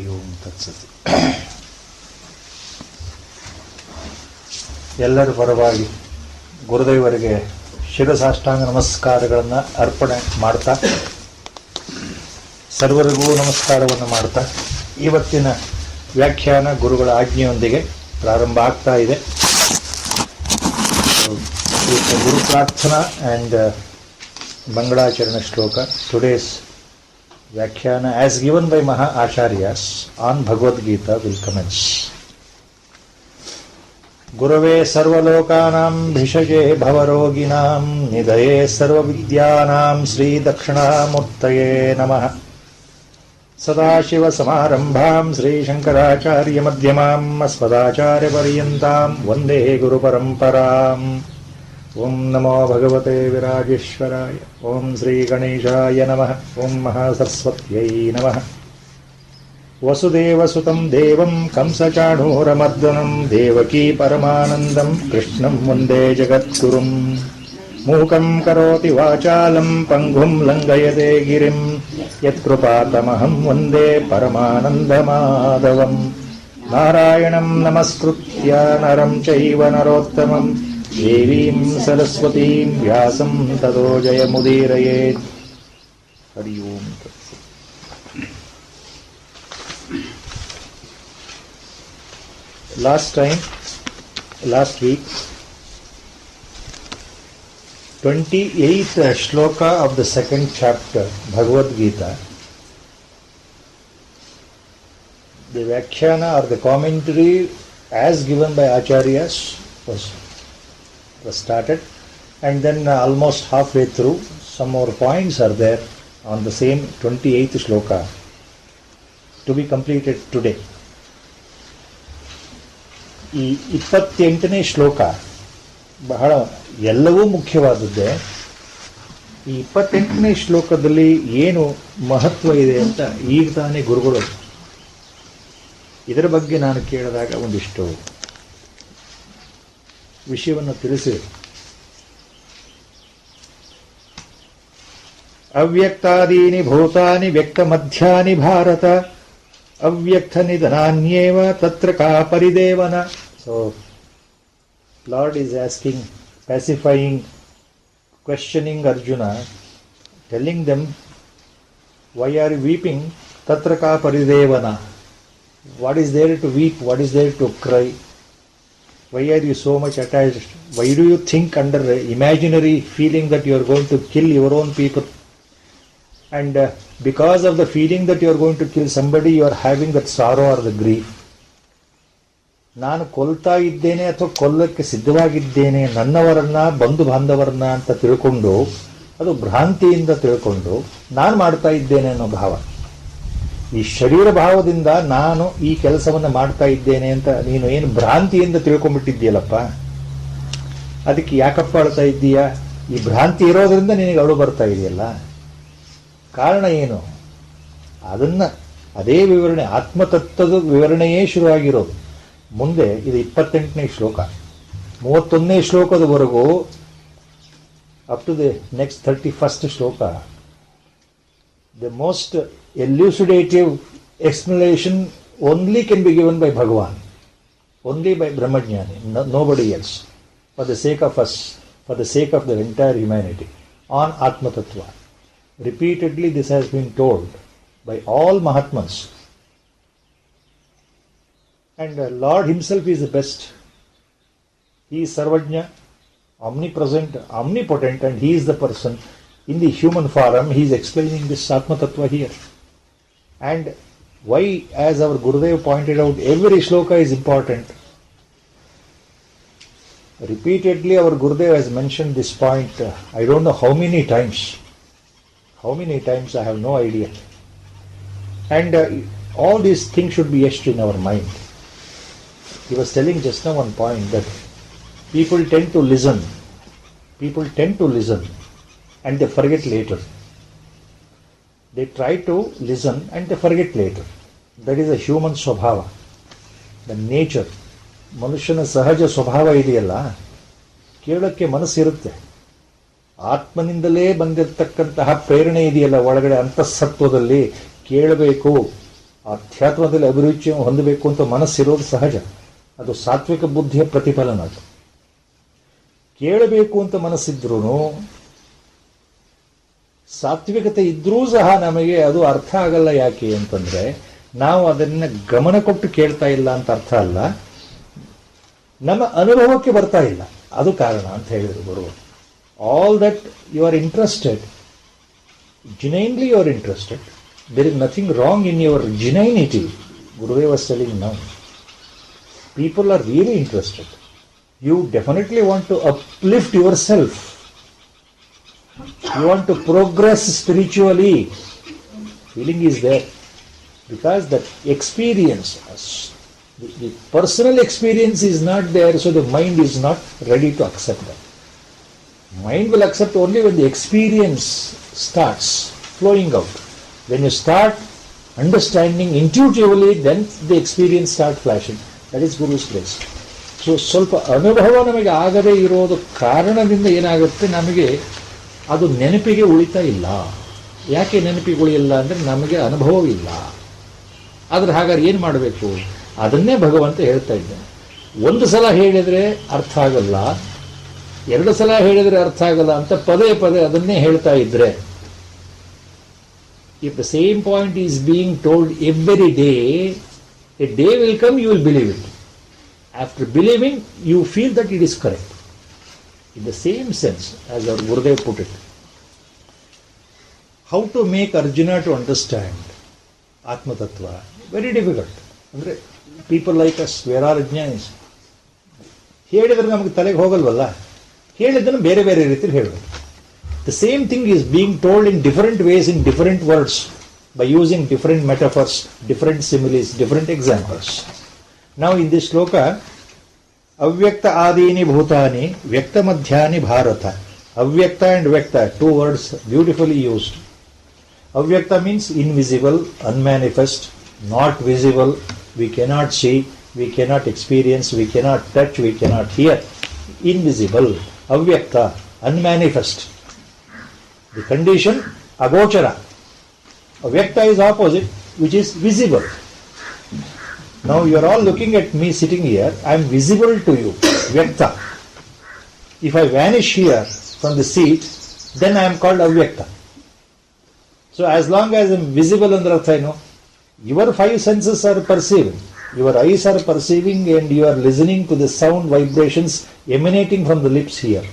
ಹರಿ ಓಂ ತತ್ಸತ್. ಎಲ್ಲರ ಪರವಾಗಿ ಗುರುದೇವರಿಗೆ ಶಿರಸಾಷ್ಟಾಂಗ ನಮಸ್ಕಾರಗಳನ್ನು ಅರ್ಪಣೆ ಮಾಡ್ತಾ, ಸರ್ವರಿಗೂ ನಮಸ್ಕಾರವನ್ನು ಮಾಡ್ತಾ, ಇವತ್ತಿನ ವ್ಯಾಖ್ಯಾನ ಗುರುಗಳ ಆಜ್ಞೆಯೊಂದಿಗೆ ಪ್ರಾರಂಭ ಆಗ್ತಾ ಇದೆ. ಗುರು ಪ್ರಾರ್ಥನಾ ಆ್ಯಂಡ್ ಮಂಗಳಾಚರಣ ಶ್ಲೋಕ. ಟುಡೇಸ್ ವ್ಯಾಖ್ಯಾನ as given by Maha Acharyas on Bhagavad Gita will commence. Gurave sarvalokanam bhishage bhavaroginam nidaye sarvavidyanam Sri Dakshinamurtaye Namah. Sadashiva samarambham Sri Shankaracharya madhyamam asmadacharya paryantam vande Guru paramparam. ಓಂ ನಮೋ ಭಗವತೆ ವಿರಾಜೇಶ್ವರಾಯ. ಓಂ ಶ್ರೀ ಗಣೇಶಾಯ ನಮಃ. ಓಂ ಮಹಾಸರಸ್ವತ್ಯೈ ನಮಃ. ವಸುದೇವಸುತಂ ದೇವಂ ಕಂಸಚಾಣೂರಮರ್ದನಂ ದೇವಕೀ ಪರಮಾನಂದಂ ಕೃಷ್ಣಂ ವಂದೇ ಜಗದ್ಗುರುಂ. ಮೂಕಂ ಕರೋತಿ ವಾಚಾಲಂ ಪಂಗುಂ ಲಂಘಯತೆ ಗಿರಿಂ ಯತ್ಕೃಪಾತಮಹಂ ವಂದೇ ಪರಮಾನಂದಮಾಧವಂ. ನಾರಾಯಣಂ ನಮಸ್ಕೃತ್ಯ ನರಂ ಚೈವ ನರೋತ್ತಮಂ ದೇವೀಂ ಸರಸ್ವತೀಂ ವ್ಯಾಸಂ ತತೋ ಜಯಮುದೀರಯೇತ್. ಹರಿ ಓಂ ತತ್ಸತ್. Last week, 28th shloka of the second chapter, Bhagavad Gita, the Vyakhyana or the commentary as given by Acharyas was started, and then almost halfway through some more points are there on the same 28th shloka to be completed today. ಈ 28ನೇ ಶ್ಲೋಕ ಬಹಳ ಎಲ್ಲವೂ ಮುಖ್ಯವಾದದ್ದೇ. ಈ 28ನೇ ಶ್ಲೋಕದಲ್ಲಿ ಏನು ಮಹತ್ವ ಇದೆ ಅಂತ ಈಗ ತಾನೇ ಗುರುಗಳು ಇದರ ಬಗ್ಗೆ ನಾನು ಕೇಳಿದಾಗ ಒಂದಿಷ್ಟು ವಿಷಯವನ್ನು ತಿಳಿಸಿ, ಅವ್ಯಕ್ತಾದೀನಿ ಭೂತಾನಿ ವ್ಯಕ್ತ ಮಧ್ಯಾನಿ ಭಾರತ ಅವ್ಯಕ್ತ ನಿಧನಾನ್ಯೇವ ತತ್ರ ಕಾ ಪರಿದೇವನ. So Lord is asking, pacifying, questioning Arjuna, telling them, why are you weeping? Tatra ka paridevana. What is there to weep? What is there to cry? Why are you so much attached? Why do you think under imaginary feeling that you are going to kill your own people? And because of the feeling that you are going to kill somebody, you are having that sorrow or the grief. ನಾನು ಕೊಲ್ತಾ ಇದ್ದೇನೆ ಅಥವಾ ಕೊಲ್ಲಕ್ಕೆ ಸಿದ್ಧವಾಗಿದ್ದೇನೆ ನನ್ನವರನ್ನ ಬಂಧು ಬಾಂಧವರನ್ನ ಅಂತ ತಿಳ್ಕೊಂಡು, ಅದು ಭ್ರಾಂತಿಯಿಂದ ತಿಳ್ಕೊಂಡು ನಾನು ಮಾಡ್ತಾ ಇದ್ದೇನೆ ಅನ್ನೋ ಭಾವ. ಈ ಶರೀರ ಭಾವದಿಂದ ನಾನು ಈ ಕೆಲಸವನ್ನು ಮಾಡ್ತಾ ಇದ್ದೇನೆ ಅಂತ ನೀನು ಏನು ಭ್ರಾಂತಿಯಿಂದ ತಿಳ್ಕೊಂಡ್ಬಿಟ್ಟಿದ್ದೀಯಲ್ಲಪ್ಪ, ಅದಕ್ಕೆ ಯಾಕಪ್ಪ ಅಳ್ತಾ ಇದ್ದೀಯಾ? ಈ ಭ್ರಾಂತಿ ಇರೋದ್ರಿಂದ ನಿನಗೆ ಅಳು ಬರ್ತಾ ಇದೆಯಲ್ಲ, ಕಾರಣ ಏನು? ಅದೇ ವಿವರಣೆ, ಆತ್ಮತತ್ವದ ವಿವರಣೆಯೇ ಶುರುವಾಗಿರೋದು. ಮುಂದೆ ಇದು 28ನೇ ಶ್ಲೋಕ, 31ನೇ ಶ್ಲೋಕದವರೆಗೂ up to the next 31st shloka, the most elucidative explanation only can be given by Bhagavan, only by Brahmajnani, nobody else, for the sake of us, for the sake of the entire humanity, on Atma Tattva. Repeatedly this has been told by all Mahatmas, and Lord himself is the best. He is Sarvajna, omnipresent, omnipotent, and he is the person in the human form. He is explaining this Atma Tattva here. And why, as our Gurudev pointed out, every shloka is important. Repeatedly our Gurudev has mentioned this point, I don't know how many times. How many times I have no idea. And all these things should be etched in our mind. He was telling just now one point that people tend to listen. People tend to listen and they forget later. They try to listen and they forget later. That is a human swabhava, the nature. ಮನುಷ್ಯನ ಸಹಜ ಸ್ವಭಾವ ಇದೆಯಲ್ಲ, ಕೇಳೋಕ್ಕೆ ಮನಸ್ಸಿರುತ್ತೆ. ಆತ್ಮನಿಂದಲೇ ಬಂದಿರತಕ್ಕಂತಹ ಪ್ರೇರಣೆ ಇದೆಯಲ್ಲ ಒಳಗಡೆ ಅಂತಃಸತ್ವದಲ್ಲಿ, ಕೇಳಬೇಕು, ಅಧ್ಯಾತ್ಮದಲ್ಲಿ ಅಭಿರುಚಿ ಹೊಂದಬೇಕು ಅಂತ ಮನಸ್ಸಿರೋದು ಸಹಜ. ಅದು ಸಾತ್ವಿಕ ಬುದ್ಧಿಯ ಪ್ರತಿಫಲನ. ಅದು ಕೇಳಬೇಕು ಅಂತ ಮನಸ್ಸಿದ್ರೂ, ಸಾತ್ವಿಕತೆ ಇದ್ರೂ ಸಹ ನಮಗೆ ಅದು ಅರ್ಥ ಆಗಲ್ಲ. ಯಾಕೆ ಅಂತಂದ್ರೆ ನಾವು ಅದನ್ನ ಗಮನ ಕೊಟ್ಟು ಕೇಳ್ತಾ ಇಲ್ಲ ಅಂತ ಅರ್ಥ ಅಲ್ಲ, ನಮ್ಮ ಅನುಭವಕ್ಕೆ ಬರ್ತಾ ಇಲ್ಲ, ಅದು ಕಾರಣ ಅಂತ ಹೇಳಿದರು ಗುರು. All that you are interested, genuinely you are interested, there is nothing wrong in your genuinity. Gurudev was telling now, people are really interested. You definitely want to uplift yourself, you want to progress spiritually. Feeling is there because that experience, the personal experience is not there, so the mind is not ready to accept that. Mind will accept only when the experience starts flowing out. When you start understanding intuitively, then the experience starts flashing. That is Guru's place. So ಸ್ವಲ್ಪ ಅನುಭವ ನಮಗೆ ಆಗದೇ ಇರೋದು ಕಾರಣದಿಂದ ಏನಾಗುತ್ತೆ, ನಮಗೆ ಅದು ನೆನಪಿಗೆ ಉಳಿತಾ ಇಲ್ಲ. ಯಾಕೆ ನೆನಪಿಗೆ ಉಳಿಯಿಲ್ಲ ಅಂದರೆ ನಮಗೆ ಅನುಭವವಿಲ್ಲ. ಆದ್ರೆ ಹಾಗಾದ್ರೆ ಏನು ಮಾಡಬೇಕು? ಅದನ್ನೇ ಭಗವಂತ ಹೇಳ್ತಾ ಇದ್ದಾನೆ. ಒಂದು ಸಲ ಹೇಳಿದರೆ ಅರ್ಥ ಆಗಲ್ಲ, ಎರಡು ಸಲ ಹೇಳಿದರೆ ಅರ್ಥ ಆಗಲ್ಲ ಅಂತ ಪದೇ ಪದೇ ಅದನ್ನೇ ಹೇಳ್ತಾ ಇದ್ರೆ, if the same point is being told every day, a day will come you will believe it. After believing, you feel that it is correct. In the same sense as our Gurudev put it. How to make Arjuna to understand Atma Tattva? Very difficult. Andre, people like us, where are Ajnanis? ಹೇಳಿದ್ರೆ ನಮಗೆ ತಲೆಗೆ ಹೋಗಲ್ವಲ್ಲ, ಹೇಳಿದ್ದನ್ನು ಬೇರೆ ಬೇರೆ ರೀತಿಯಲ್ಲಿ ಹೇಳಬೇಕು. The same thing is being told in different ways, in different words, by using different metaphors, different similes, different examples. Now in this shloka, avyakta adini bhutani, vyakta madhyani bharata. Avyakta and vyakta, two words beautifully used. Avyakta means invisible, unmanifest, not visible, we cannot see, we cannot experience, we cannot touch, we cannot hear. Invisible, avyakta, unmanifest. The condition, agochara. Avyakta is opposite, which is visible. Now you are all looking at me sitting here, I am visible to you, vyakta. If I vanish here from the seat, then I am called avyakta. So as long as I am visible under artha, your five senses are perceiving. Your eyes are perceiving and you are listening to the sound vibrations emanating from the lips here.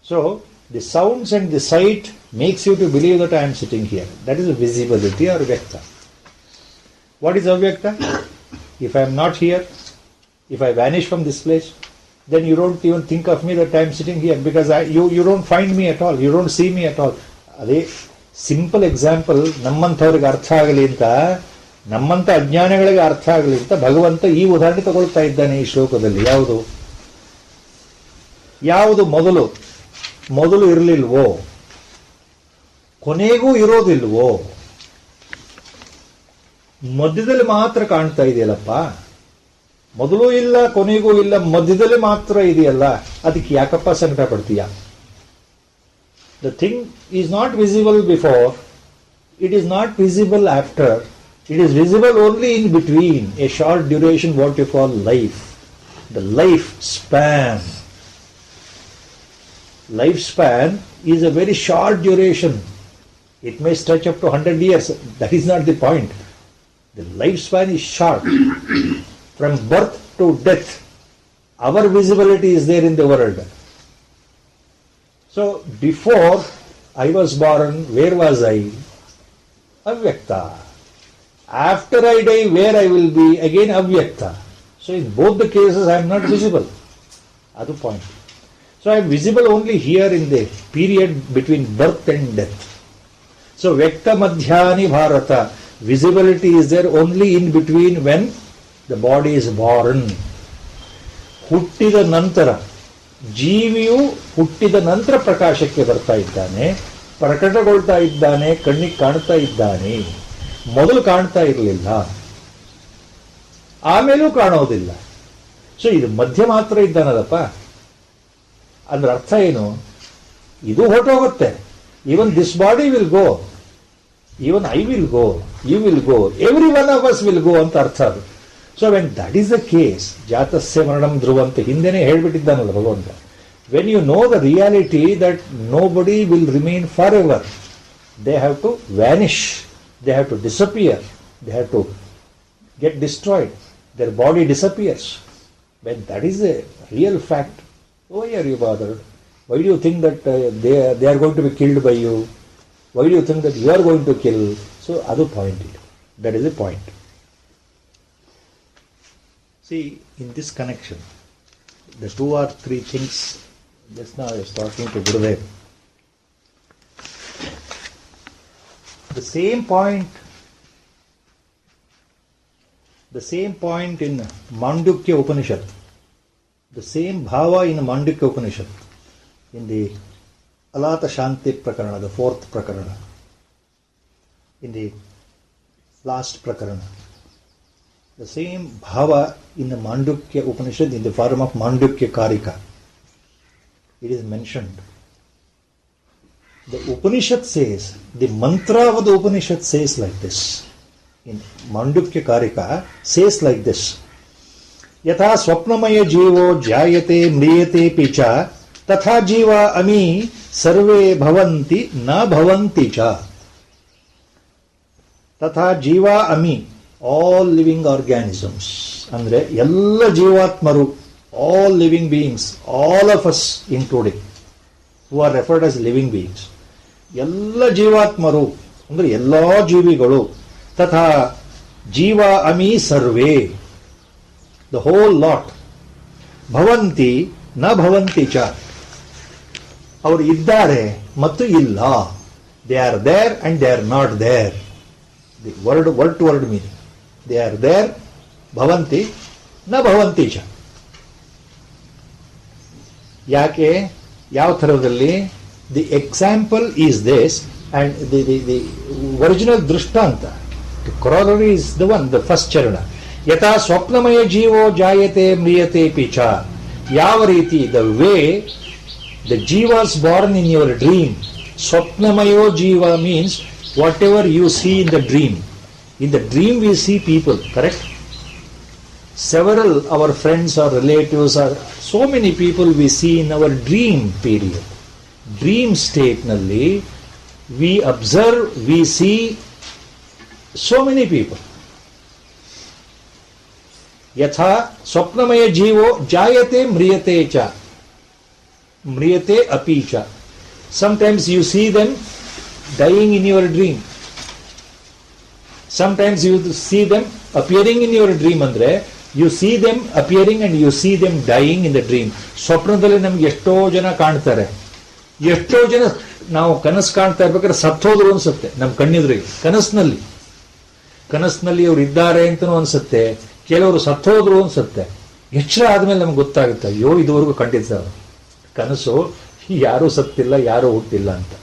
So the sounds and the sight makes you to believe that I am sitting here. That is visibility or vyakta. What is avyakta? If I am not here, if I vanish from this place, then you don't even think of me that I am sitting here because you don't find me at all, you don't see me at all. ಅದೇ simple example, ನಮ್ಮಂಥವ್ರಿಗೆ ಅರ್ಥ ಆಗಲಿ ಅಂತ, ನಮ್ಮಂಥ ಅಜ್ಞಾನಿಗಳಿಗೆ ಅರ್ಥ ಆಗಲಿ ಅಂತ ಭಗವಂತ ಈ ಉದಾಹರಣೆ ತಗೊಳ್ತಾ ಇದ್ದಾನೆ ಈ ಶ್ಲೋಕದಲ್ಲಿ. ಯಾವುದು ಮೊದಲು ಇರಲಿಲ್ವೋ, ಕೊನೆಗೂ ಇರೋದಿಲ್ವೋ, ಮಧ್ಯದಲ್ಲಿ ಮಾತ್ರ ಕಾಣ್ತಾ ಇದೆಯಲ್ಲಪ್ಪ, ಮೊದಲು ಇಲ್ಲ ಕೊನೆಗೂ ಇಲ್ಲ, ಮಧ್ಯದಲ್ಲಿ ಮಾತ್ರ ಇದೆಯಲ್ಲ, ಅದಕ್ಕೆ ಯಾಕಪ್ಪ ಸಂಕಟ ಪಡ್ತೀಯ? The thing is not visible before, it is not visible after, it is visible only in between, a short duration, what you call life, the life span. Lifespan is a very short duration. It may stretch up to 100 years. That is not the point. The lifespan is short. From birth to death, our visibility is there in the world. So, before I was born, where was I? Avyakta. After I die, where I will be? Again Avyakta. So, in both the cases, I am not visible. That's the point. So, I am visible only here in the period between birth and death. So, Vyakta Madhyani Bharata. Visibility is there only in between when the body is born. ಹುಟ್ಟಿದ ನಂತರ, ಜೀವಿಯು ಹುಟ್ಟಿದ ನಂತರ ಪ್ರಕಾಶಕ್ಕೆ ಬರ್ತಾ ಇದ್ದಾನೆ, ಪ್ರಕಟಗೊಳ್ತಾ ಇದ್ದಾನೆ, ಕಣ್ಣಿಗೆ ಕಾಣ್ತಾ ಇದ್ದಾನೆ. ಮೊದಲು ಕಾಣ್ತಾ ಇರಲಿಲ್ಲ, ಆಮೇಲೂ ಕಾಣೋದಿಲ್ಲ. ಸೊ ಇದು ಮಧ್ಯ ಮಾತ್ರ ಇದ್ದಾನಲ್ಲಪ್ಪ ಅಂದ್ರೆ ಅರ್ಥ ಏನು? ಇದು ಹೊರಟೋಗುತ್ತೆ. Even this body will go, Even I will go, you will go, every one of us will go ಅಂತ ಅರ್ಥ ಅದು. So when that is the case, ಜಾತಸ್ಯ ಮರಣಂ ಧ್ರುವ ಅಂತ ಹಿಂದೆನೇ ಹೇಳ್ಬಿಟ್ಟಿದ್ದಾನಲ್ಲ ಭಗವಂತ. When you know the reality that nobody will remain forever, they have to vanish, they have to disappear, they have to get destroyed, their body disappears. When that is a real fact, why are you bothered? Why do you think that they are going to be killed by you? Why do you think that you are going to kill? So, other point. That is the point. See, in this connection, the 2 or 3 things, just now I was talking to Gurudev. The same point in Mandukya Upanishad, the same bhava in Mandukya Upanishad, in the Alata Shanti Prakarana, the 4th Prakarana, in the last Prakarana, the same bhava in the Mandukya Upanishad in the form of Mandukya Karika, it is mentioned. The Upanishad says, the mantra of the Upanishad says like this. In Mandukya Karika says like this: Yatha swapnamaya jivo jayate mriyate picha tatha jiva ami sarve bhavanti na bhavanti cha. Tatha jiva ami, all living organisms, andre ella jivatmaru, all living beings, all of us including, who are referred as living beings, ella jivatmaru andre ella jivigalu, ತಥಾ ಜೀವ ಅಮಿ ಸರ್ವೇ, the whole lot, ಭವಂತಿ ನ ಭವಂತಿ ಚ, ಅವರು ಇದ್ದಾರೆ ಮತ್ತು ಇಲ್ಲ, they are there and they are not there. The word to word meaning, they are there ಭವಂತಿ ನ ಭವಂತಿ ಚ. ಯಾಕೆ, ಯಾವ ಥರದಲ್ಲಿ? The example is this and the original ದೃಷ್ಟಾಂತ. The corollary is the one, the first charana. Yata swapnamaya jivo jayate mriyate picha. ಯಾವ ರೀತಿ, the way the jiva is born in your dream. Swapnamayo jiva means whatever you see in the dream. In the dream we see people, correct? Several our friends or relatives or so many people we see in our dream period. Dream state nalli we observe, we see so many people. Yatha swapnamaya jivo jayate mriyate cha, mriyate api cha. Sometimes you see them dying in your dream. Sometimes you see them appearing in your dream. Andre you see them appearing and you see them dying in the dream. ಸ್ವಪ್ನದಲ್ಲಿ ನಮ್ಗೆ ಎಷ್ಟೋ ಜನ ಕಾಣ್ತಾರೆ, ಎಷ್ಟೋ ಜನ ನಾವು ಕನಸು ಕಾಣ್ತಾ ಇರ್ಬೇಕಾದ್ರೆ ಸತ್ತೋದ್ರು ಅನ್ಸುತ್ತೆ ನಮ್ಮ ಕಣ್ಣೆದುರಿಗೆ. ಕನಸಿನಲ್ಲಿ ಅವ್ರು ಇದ್ದಾರೆ ಅಂತನೂ ಅನ್ಸುತ್ತೆ, ಕೆಲವರು ಸತ್ತೋದ್ರು ಅನ್ಸುತ್ತೆ. ಎಚ್ಚರ ಆದ್ಮೇಲೆ ನಮ್ಗೆ ಗೊತ್ತಾಗುತ್ತೆ, ಅಯ್ಯೋ ಇದುವರೆಗೂ ಕಂಡಿದ್ದಾರೆ ಕನಸು, ಯಾರೂ ಸತ್ತಿಲ್ಲ, ಯಾರೂ ಹುಟ್ಟಿಲ್ಲ ಅಂತ.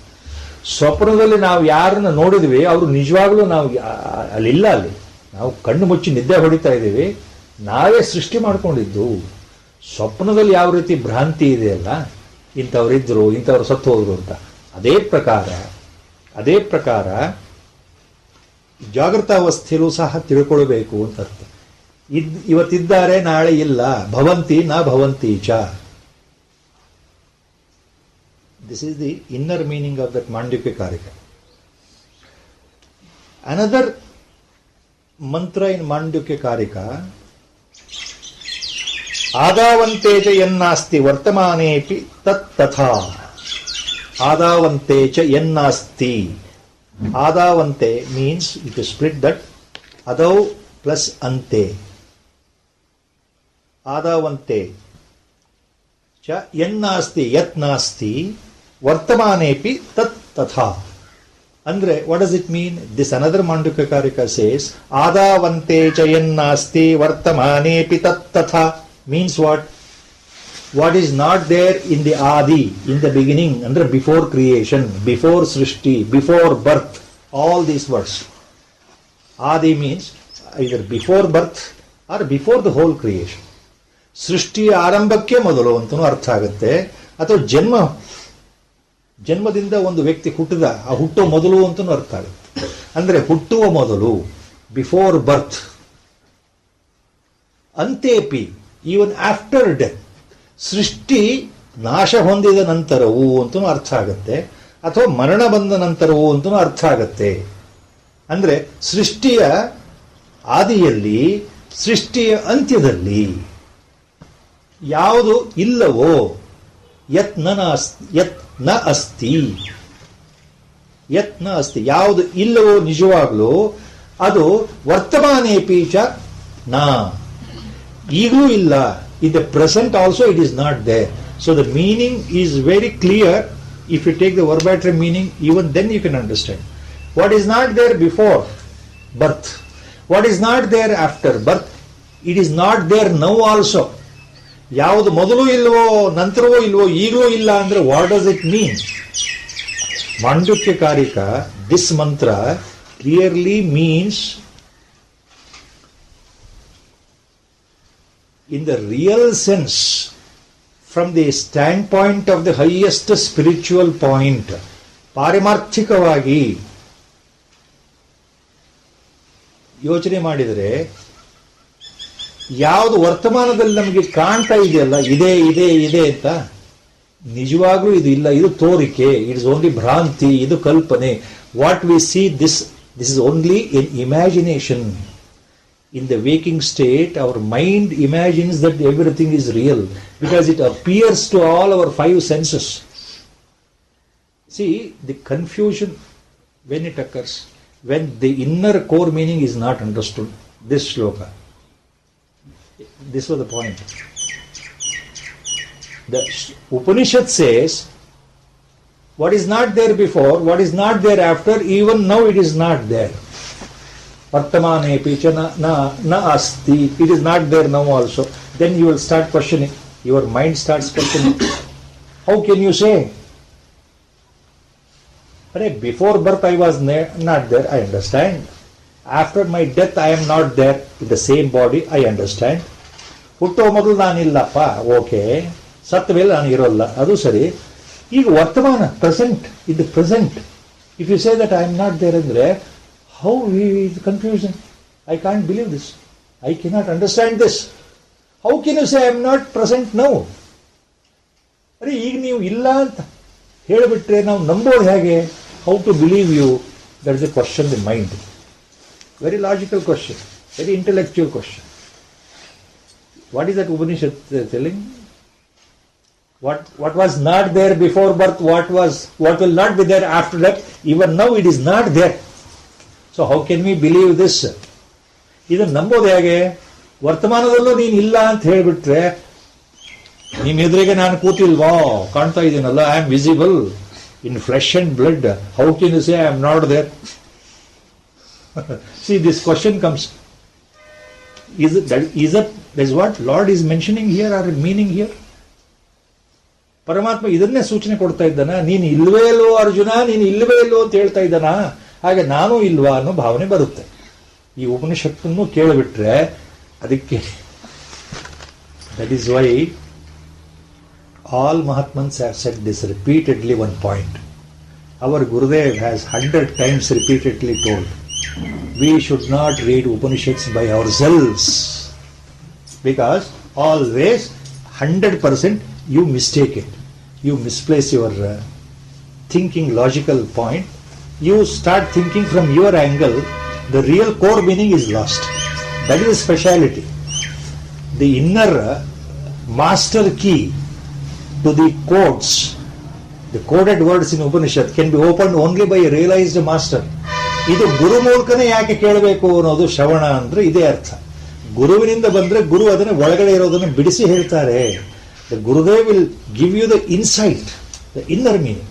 ಸ್ವಪ್ನದಲ್ಲಿ ನಾವು ಯಾರನ್ನ ನೋಡಿದ್ವಿ ಅವರು ನಿಜವಾಗ್ಲೂ ನಾವು ಅಲ್ಲಿಲ್ಲ, ಅಲ್ಲಿ ನಾವು ಕಣ್ಣು ಮುಚ್ಚಿ ನಿದ್ದೆ ಹೊಡಿತಾ ಇದ್ದೀವಿ, ನಾವೇ ಸೃಷ್ಟಿ ಮಾಡ್ಕೊಂಡಿದ್ದು. ಸ್ವಪ್ನದಲ್ಲಿ ಯಾವ ರೀತಿ ಭ್ರಾಂತಿ ಇದೆಯಲ್ಲ, ಇಂಥವ್ರಿದ್ರು, ಇಂಥವ್ರು ಸತ್ತು ಹೋದ್ರು ಅಂತ, ಅದೇ ಪ್ರಕಾರ ಜಾಗೃತಾವಸ್ಥೆಯಲ್ಲೂ ಸಹ ತಿಳ್ಕೊಳ್ಬೇಕು ಅಂತ ಅರ್ಥ. ಇವತ್ತಿದ್ದಾರೆ, ನಾಳೆ ಇಲ್ಲ. ಭವಂತಿ ನ ಭವಂತಿ ಚ. This is the inner meaning of that Mandavya Carica. Another ಮಂತ್ರ ಇನ್ ಮಾಂಡವ್ಯ ಕಾರಿಕಾ, ಆದಾವಂತೇಚ ಎನ್ನಾಸ್ತಿ ವರ್ತಮಾನೇಪಿ ತತ್ ತಥಾ. ಆದಾವಂತೇಚ ಎನ್ನಾಸ್ತಿ. Adavante means, if you split that, adav plus ante. Adavante cha yannasti yat nasti vartamanepi tat tatha. Andre, what does it mean? This another Mandukya Karika says, Adavante cha yannasti vartamanepi tat tatha means what? What is not there in the Adi, in the beginning, under before creation, before Srishti, before birth, all these words. Adi means either before birth or before the whole creation. Srishti ಆರಂಭಕ್ಕೆ ಮೊದಲು ಅಂತನೂ ಅರ್ಥ ಆಗುತ್ತೆ, ಅಥವಾ ಜನ್ಮದಿಂದ ಒಂದು ವ್ಯಕ್ತಿ ಹುಟ್ಟಿದ ಆ ಹುಟ್ಟೋ ಮೊದಲು ಅಂತನೂ ಅರ್ಥ ಆಗುತ್ತೆ. ಅಂದರೆ ಹುಟ್ಟುವ ಮೊದಲು, ಬಿಫೋರ್ ಬರ್ತ್, ಅಂತೇಪಿ ಈವನ್ ಆಫ್ಟರ್ ಡೆತ್, ಸೃಷ್ಟಿ ನಾಶ ಹೊಂದಿದ ನಂತರವೂ ಅಂತಲೂ ಅರ್ಥ ಆಗತ್ತೆ, ಅಥವಾ ಮರಣ ಬಂದ ನಂತರವೂ ಅಂತಲೂ ಅರ್ಥ ಆಗತ್ತೆ. ಅಂದರೆ ಸೃಷ್ಟಿಯ ಆದಿಯಲ್ಲಿ, ಸೃಷ್ಟಿಯ ಅಂತ್ಯದಲ್ಲಿ ಯಾವುದು ಇಲ್ಲವೋ, ಯತ್ ನ ಅಸ್ತಿ, ಯಾವುದು ಇಲ್ಲವೋ ನಿಜವಾಗ್ಲೂ ಅದು ವರ್ತಮಾನೇಪಿ ಚ ನಾ, ಈಗಲೂ ಇಲ್ಲ. In the present also it is not there. So the meaning is very clear. If you take the verbatim meaning, even then you can understand. What is not there before birth, what is not there after birth, it is not there now also. ಯಾವುದು ಮೊದಲು ಇಲ್ವೋ, ನಂತರವೂ ಇಲ್ವೋ, ಈಗಲೂ ಇಲ್ಲ ಅಂದ್ರೆ what does it mean? Mandukya Karika, this mantra clearly means, in the real sense, from the standpoint of the highest spiritual point, ಪಾರಮಾರ್ಥಿಕವಾಗಿ ಯೋಚನೆ ಮಾಡಿದರೆ ಯಾವುದು ವರ್ತಮಾನದಲ್ಲಿ ನಮಗೆ ಕಾಣ್ತಾ ಇದೆಯಲ್ಲ, ಇದೆ ಇದೆ ಇದೆ ಅಂತ, ನಿಜವಾಗ್ಲೂ ಇದು ಇಲ್ಲ, ಇದು ತೋರಿಕೆ, ಇಟ್ ಇಸ್ ಓನ್ಲಿ ಭ್ರಾಂತಿ, ಇದು ಕಲ್ಪನೆ. What we C, this is only in imagination. In the waking state, our mind imagines that everything is real because it appears to all our five senses. See, the confusion when it occurs, when the inner core meaning is not understood. This shloka, this was the point. The Upanishad says, what is not there before, what is not there after, even now it is not there. Vartamanepi cha na asti, it is not there now also. Then you will start questioning. Your mind starts questioning. How can you say? Before birth I was not there, I understand. After my death I am not there in the same body, I understand. ಹುಟ್ಟೋ ಮೊದಲು ನಾನಿಲ್ಲಪ್ಪ, okay. ಸತ್ತ ಮೇಲೆ ನಾನು ಇರೋಲ್ಲ, ಅದು ಸರಿ. ಈಗ ವರ್ತಮಾನ, ಪ್ರೆಸೆಂಟ್, ಇದು present. If you say that I am not there ಅಂದರೆ, how is confusion? I can't believe this. I cannot understand this. How can you say I am not present now? ಈಗ ನೀವು ಇಲ್ಲ ಅಂತ ಹೇಳಿಬಿಟ್ರೆ ನಾವು ನಂಬೋದು ಹೇಗೆ? How to believe you? That is a question in mind. Very logical question, very intellectual question. What is that Upanishad telling? What was not there before birth, what will not be there after that, even now it is not there. So how can we believe this? ಇದನ್ನು ನಂಬೋದು ಹೇಗೆ? ವರ್ತಮಾನದಲ್ಲೂ ನೀನು ಇಲ್ಲ ಅಂತ ಹೇಳಿಬಿಟ್ರೆ, ನಿಮ್ಮ ಎದುರಿಗೆ ನಾನು ಕೂತಿಲ್ವಾ, ಕಾಣ್ತಾ ಇದ್ದೀನಲ್ಲ, I am visible in flesh and blood, how can you say I am not there? See, this question comes. That is what Lord is mentioning here or meaning here? ಪರಮಾತ್ಮ ಇದನ್ನೇ ಸೂಚನೆ ಕೊಡ್ತಾ ಇದ್ದಾನ. ನೀನು ಇಲ್ವೇ ಇಲ್ವೋ ಅರ್ಜುನ, ನೀನು ಇಲ್ವೇ ಇಲ್ವೋ ಅಂತ ಹೇಳ್ತಾ ಇದ್ದಾನ. ಹಾಗೆ ನಾನು ಇಲ್ವಾ ಅನ್ನೋ ಭಾವನೆ ಬರುತ್ತೆ. ಈ ಉಪನಿಷತ್ತನ್ನು ಕೇಳಿಬಿಟ್ರೆ ಅದಕ್ಕೆ, that is why all mahatmans have said this repeatedly one point. Our Gurudev has 100 times repeatedly told, we should not read Upanishads by ourselves, because always 100% you mistake it, you misplace your thinking logical point, you start thinking from your angle, the real core meaning is lost. That is a speciality. The inner master key to the codes, the coded words in Upanishad can be opened only by a realized master. ಇದು ಗುರು ಮೂಲಕನೇ ಯಾಕೆ ಕೇಳಬೇಕು ಅನ್ನೋದು ಶ್ರವಣ ಅಂದ್ರೆ ಇದೇ ಅರ್ಥ. ಗುರುವಿನಿಂದ ಬಂದ್ರೆ ಗುರು ಅದನ್ನ ಒಳಗಡೆ ಇರೋದನ್ನು ಬಿಡಿಸಿ ಹೇಳ್ತಾರೆ. The Gurudev will give you the insight, the inner meaning.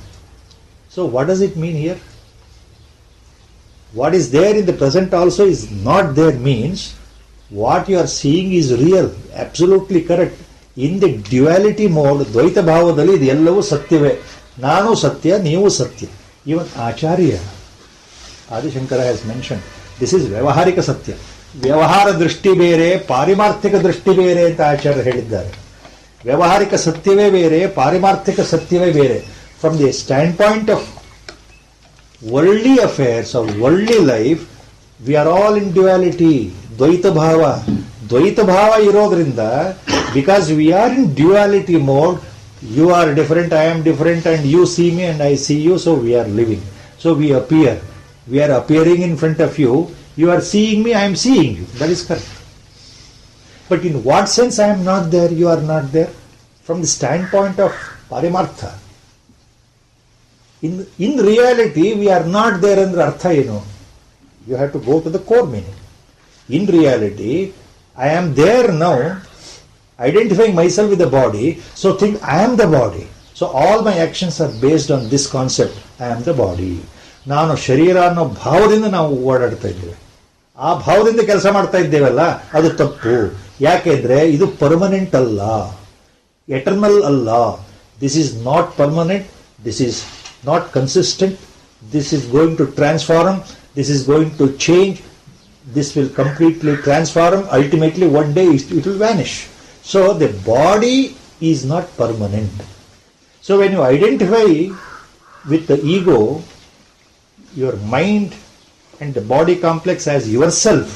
So what does it mean here? What is there in the present also is not there means what you are seeing is real, absolutely correct. In the duality mode, ದ್ವೈತ ಭಾವದಲ್ಲಿ ಇದೆಲ್ಲವೂ ಸತ್ಯವೇ. ನಾನು ಸತ್ಯ, ನೀವು ಸತ್ಯ. Even Acharya Adi Shankara has mention this is ವ್ಯಾವಹಾರಿಕ ಸತ್ಯ. ವ್ಯವಹಾರ ದೃಷ್ಟಿ ಬೇರೆ, ಪಾರಿಮಾರ್ಥಿಕ ದೃಷ್ಟಿ ಬೇರೆ ಅಂತ ಆಚಾರ್ಯರು ಹೇಳಿದ್ದಾರೆ. ವ್ಯಾವಹಾರಿಕ ಸತ್ಯವೇ ಬೇರೆ, ಪಾರಿಮಾರ್ಥಿಕ ಸತ್ಯವೇ ಬೇರೆ. From the stand point of worldly affairs or worldly life, we are all in duality, Dvaita Bhava. Dvaita Bhava irodrinda, because we are in duality mode, you are different, I am different, and you see me and I see you, so we are living. So we appear. We are appearing in front of you, you are seeing me, I am seeing you. That is correct. But in what sense I am not there, you are not there? From the standpoint of Parimartha. In reality, we are not there in the Artha, You have to go to the core meaning. In reality, I am there now, identifying myself with the body, so think I am the body. So all my actions are based on this concept, I am the body. ನಾನು ಶರೀರ ಅನ್ನೋ ಭಾವದಿಂದ ನಾವು ಓಡಾಡ್ತಾ ಇದ್ದೇವೆ. ಆ ಭಾವದಿಂದ ಕೆಲಸ ಮಾಡ್ತಾ ಇದ್ದೇವಲ್ಲ, ಅದು ತಪ್ಪು. ಯಾಕೆಂದ್ರೆ ಇದು ಪರ್ಮನೆಂಟ್ ಅಲ್ಲ, ಎಟರ್ನಲ್ ಅಲ್ಲ. This is not permanent, this is not consistent, this is going to transform, this is going to change, this will completely transform, ultimately one day it will vanish. So the body is not permanent. So when you identify with the ego, your mind and the body complex as yourself,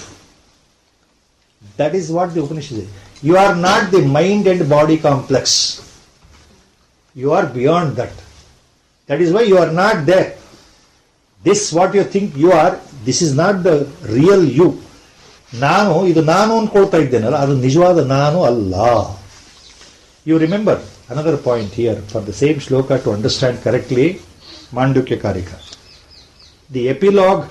that is what the Upanishad says. You are not the mind and body complex. You are beyond that. That is why you are not there. This what you think you are, this is not the real you. ನಾನು ಇದು ನಾನು ಅನ್ಕೊಳ್ತಾ ಇದ್ದೇನಲ್ಲ, ಅದು ನಿಜವಾದ ನಾನು ಅಲ್ಲ. You remember another point here for the same shloka to understand correctly, Mandukya Karika. The epilogue,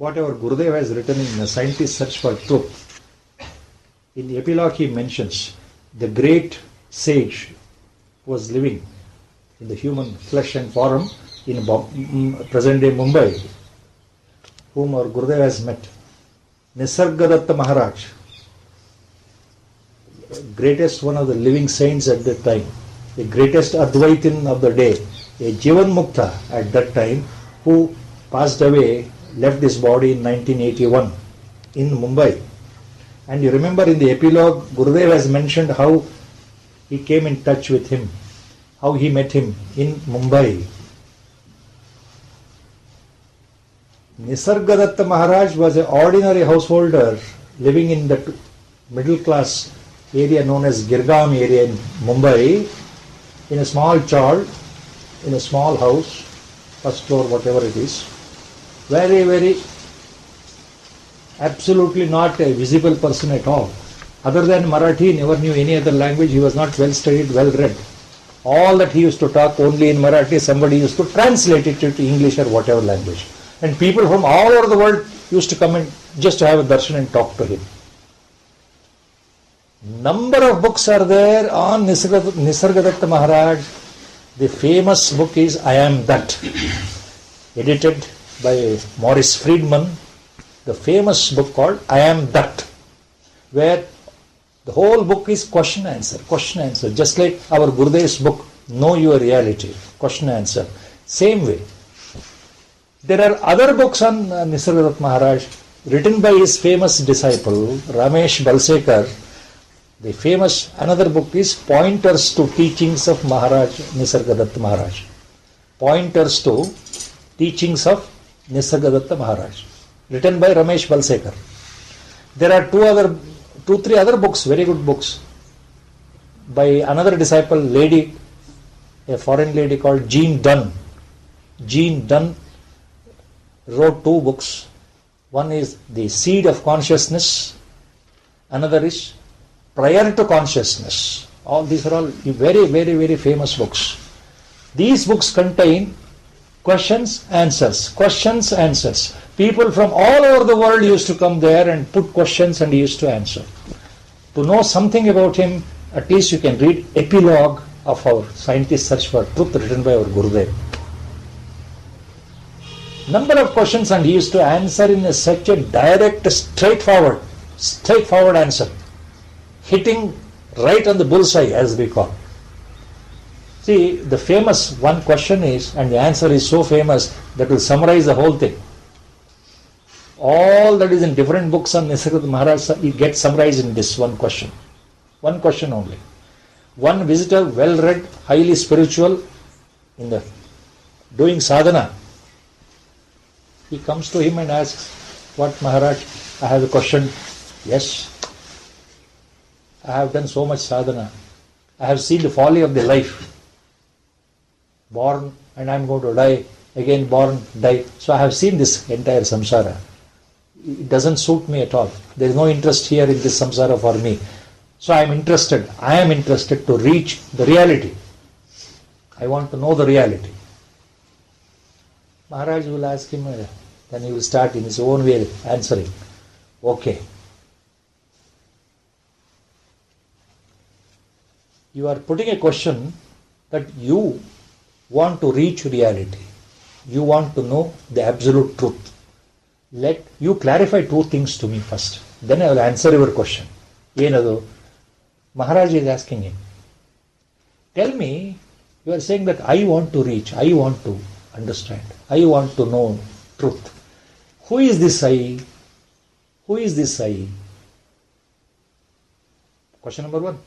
whatever Gurudev has written in The Scientist's Search for Truth, in the epilogue he mentions the great sage who was living in the human flesh and form in present-day Mumbai, whom our Gurudev has met. Nisargadatta Maharaj, greatest one of the living saints at that time, the greatest Advaitin of the day, a Jivan Mukta at that time, who passed away, left this body in 1981 in Mumbai. And you remember in the epilogue, Gurudev has mentioned how he came in touch with him, how he met him in Mumbai. Nisargadatta Maharaj was an ordinary householder living in the middle class area known as Girgaon area in Mumbai, in a small chawl, in a small house, first floor, whatever it is. Very, very, absolutely not a visible person at all. Other than Marathi, never knew any other language. He was not well studied, well read. All that he used to talk only in Marathi, somebody used to translate it to English or whatever language. And people from all over the world used to come in just to have a darshan and talk to him. Number of books are there on Nisargadatta Maharaj. The famous book is I Am That, edited by Morris Friedman. The famous book called I Am That, where the whole book is question answer, just like our Gurudev's book, Know Your Reality, question answer. Same way. There are other books on Nisargadatta Maharaj written by his famous disciple, Ramesh Balsekar. The famous, another book is Pointers to Teachings of Maharaj, Nisargadatta Maharaj. Pointers to Teachings of Nisargadatta Maharaj, written by Ramesh Balsekar. There are three other books, very good books, by another disciple, lady, a foreign lady called Jean Dunn. Jean Dunn wrote two books. One is The Seed of Consciousness, another is Prior to Consciousness. All these are all very, very, very famous books. These books contain questions, answers. People from all over the world used to come there and put questions and he used to answer. To know something about him, at least you can read epilogue of our Scientist's Search for Truth written by our Gurudev. Number of questions and he used to answer in such a direct, straightforward answer, hitting right on the bullseye, as we call. See, the famous one question is, and the answer is so famous that will summarize the whole thing. All that is in different books on Nisargadatta Maharaj, it gets summarized in this one question. One question only. One visitor, well read, highly spiritual, in the doing sadhana, He comes to him and asks, "What, Maharaj? I have a question." "Yes, I have done so much sadhana. I have seen the folly of the life. Born and I am going to die, again born, die. So I have seen this entire samsara. It doesn't suit me at all. There is no interest here in this samsara for me. So I am interested to reach the reality. I want to know the reality." Maharaj will ask him, then he will start in his own way answering. "Okay. You are putting a question that you want to reach reality. You want to know the absolute truth. Let you clarify two things to me first. Then I will answer your question." Yenadu? Maharaj is asking him, "Tell me, you are saying that I want to reach, I want to understand, I want to know truth. Who is this I? Who is this I?" Question number one.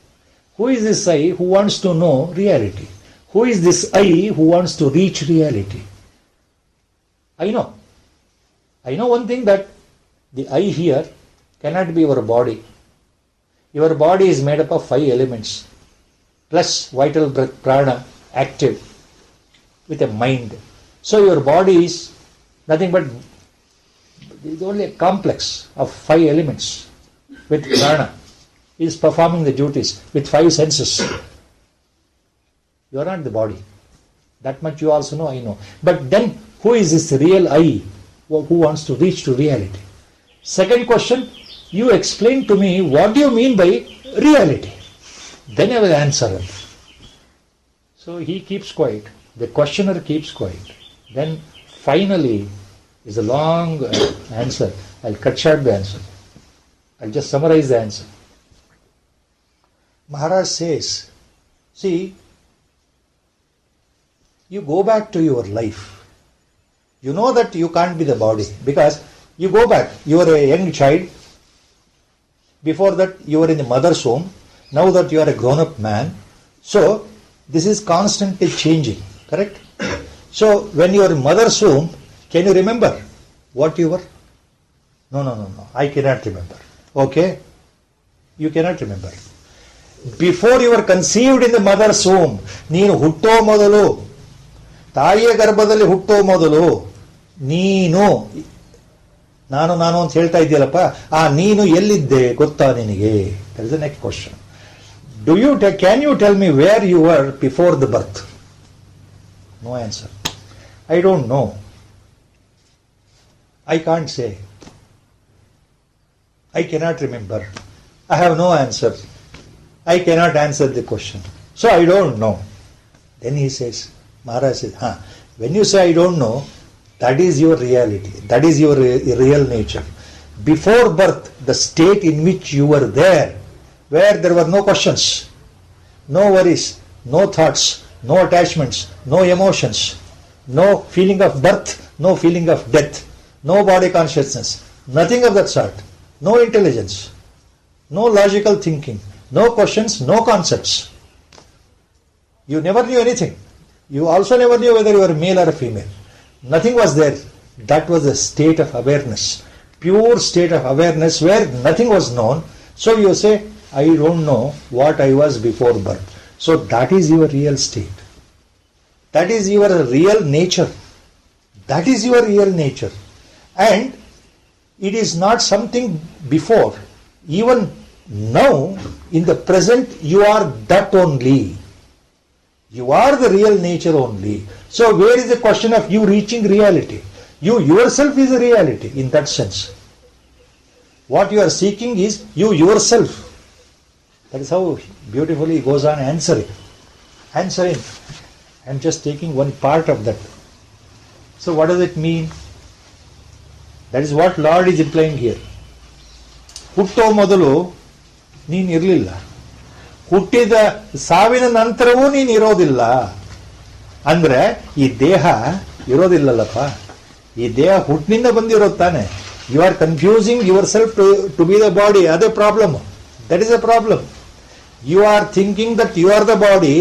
Who is this I who wants to know reality? Who is this I who wants to reach reality? I know. I know one thing, that the I here cannot be your body. Your body is made up of 5 elements, plus vital breath, prana, active, with a mind. So your body is nothing but it's only a complex of 5 elements with prana. Is performing the duties with 5 senses. You are not the body. That much you also know, I know. But then, who is this real I who wants to reach to reality? Second question, you explain to me what do you mean by reality. Then I will answer it. So he keeps quiet. The questioner keeps quiet. Then finally, is a long answer. I'll cut short the answer. I'll just summarize the answer. Maharaj says, "See, you go back to your life. You know that you can't be the body, because you go back. You are a young child. Before that, you were in the mother's womb. Now that you are a grown-up man. So, this is constantly changing. Correct? So, when you are in mother's womb, can you remember what you were? No. I cannot remember. Okay? You cannot remember. Before you were conceived in the mother's womb, ನೀನು ಹುಟ್ಟೋ ಮೊದಲು, ತಾಯಿಯ ಗರ್ಭದಲ್ಲಿ ಹುಟ್ಟೋ ಮೊದಲು, ನೀನು ನಾನು ಅಂತ ಹೇಳ್ತಾ ಇದೆಯಲ್ಲಪ್ಪ, ಆ ನೀನು ಎಲ್ಲಿದ್ದೆ ಗೊತ್ತಾ ನಿನಗೆ? That is the next question. Can you tell me where you were before the birth? No answer. I don't know. I can't say. I cannot remember. I have no answer. I cannot answer the question. So I don't know. Then he says, Maharaj says, when you say I don't know, that is your reality. That is your real nature. Before birth, the state in which you were there, where there were no questions, no worries, no thoughts, no attachments, no emotions, no feeling of birth, no feeling of death, no body consciousness, nothing of that sort, no intelligence, no logical thinking, no questions, no concepts. You never knew anything. You also never knew whether you were male or female. Nothing was there. That was a state of awareness, pure state of awareness where nothing was known. So you say, I don't know what I was before birth. So that is your real state. That is your real nature. That is your real nature. And it is not something before. Even now, in the present, you are that only. You are the real nature only. So where is the question of you reaching reality? You yourself is a reality in that sense. What you are seeking is you yourself. That is how beautifully he goes on answering. I am just taking one part of that. So what does it mean? That is what Lord is implying here. ಹುಟ್ಟೋ ಮೊದಲು ನೀನು ಇರಲಿಲ್ಲ, ಹುಟ್ಟಿದ ಸಾವಿನ ನಂತರವೂ ನೀನು ಇರೋದಿಲ್ಲ. ಅಂದ್ರೆ ಈ ದೇಹ ಇರೋದಿಲ್ಲಲ್ಲಪ್ಪ, ಈ ದೇಹ ಹುಟ್ಟಿನಿಂದ ಬಂದಿರೋದು ತಾನೆ. You are confusing yourself to be the body. ಅದೇ problem. That is a problem. You are thinking that you are the body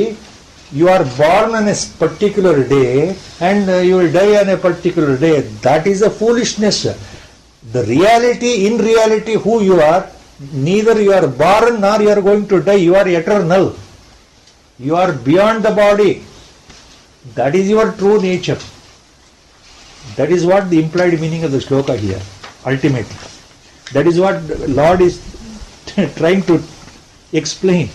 you are born on a particular day and you will die on a particular day. That is a foolishness. The reality, in reality, who you are, neither you are born nor you are going to die. You are eternal. You are beyond the body. That is your true nature. That is what the implied meaning of the shloka here, ultimately. That is what Lord is trying to explain.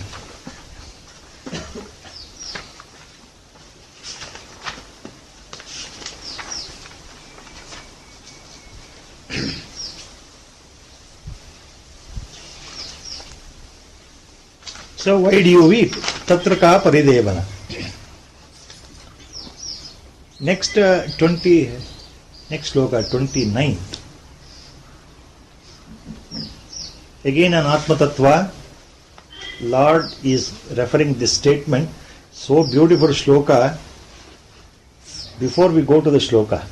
So why do you weep? Tatra ka paridevana. Next sloka, 29th. Again on Atma Tattva, Lord is referring this statement. So beautiful shloka. Before we go to the shloka,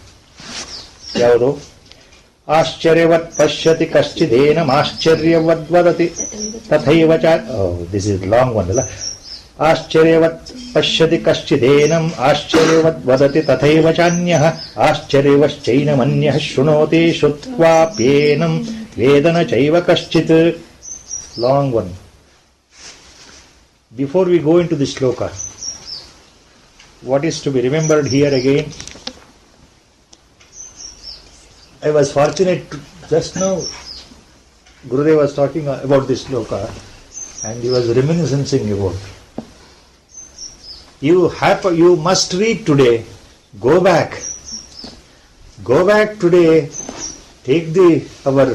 yavado? Ascharyavat pashyati kaschidena ascharyavat vadati tathaiva cha. Oh, this is long one. Ascharyavat pashyati kaschidena ascharyavat vadati tathaiva chanyah ascharyavaschainam anyah shrunoti shrutva pyenam vedana chaiva kaschit. Long one. Before we go into the shloka, what is to be remembered here again? I was fortunate just now, Gurudev was talking about this shloka and he was reminiscing about. You must read today, go back today, take our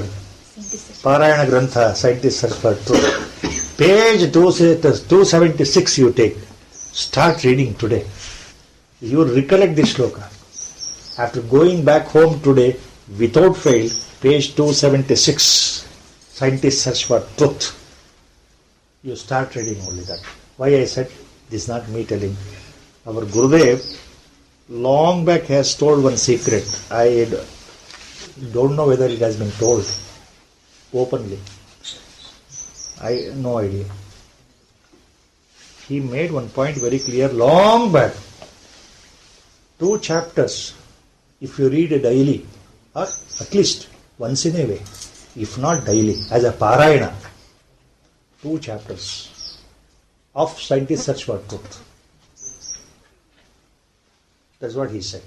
Parayana Grantha, Scientist Search for Truth, page 276 you take, start reading today. You will recollect this shloka. After going back home today, without fail, page 276, Scientist Search for Truth. You start reading only that. Why I said, this is not me telling. Our Gurudev long back has told one secret. I don't know whether it has been told openly. I no idea. He made one point very clear long back. 2 chapters, if you read it daily, or at least once in a way, if not daily, as a Parayana, 2 chapters of Scientist Search for Truth. That's what he said.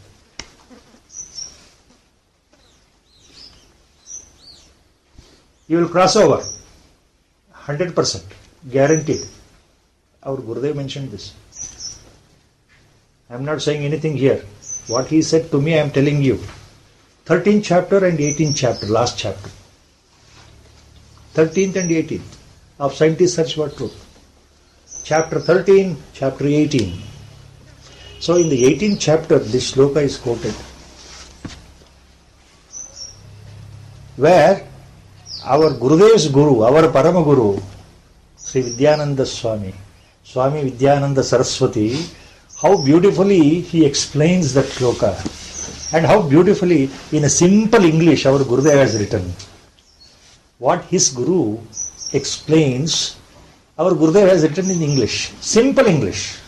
You will cross over, 100%, guaranteed. Our Gurudev mentioned this. I am not saying anything here. What he said to me, I am telling you. 13th chapter and 18th chapter, last chapter. 13th and 18th of Scientist Search for Truth. Chapter 13, chapter 18. So in the 18th chapter, this shloka is quoted, where our Gurudev's Guru, our Parama Guru, Sri Vidyananda Swami, Swami Vidyananda Saraswati, how beautifully he explains that shloka and how beautifully in a simple English our Gurudev has written. What his Guru explains, our Gurudev has written in English, simple English.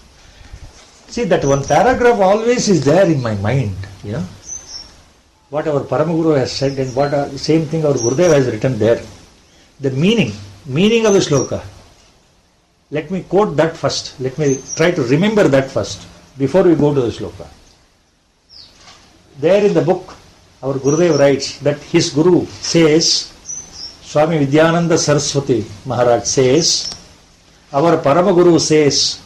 See, that one paragraph always is there in my mind, you know. What our Paramaguru has said and what same thing our Gurudev has written there. The meaning of the shloka. Let me quote that first. Let me try to remember that first before we go to the shloka. There in the book, our Gurudev writes that his Guru says, Swami Vidyananda Saraswati Maharaj says, our Paramaguru says,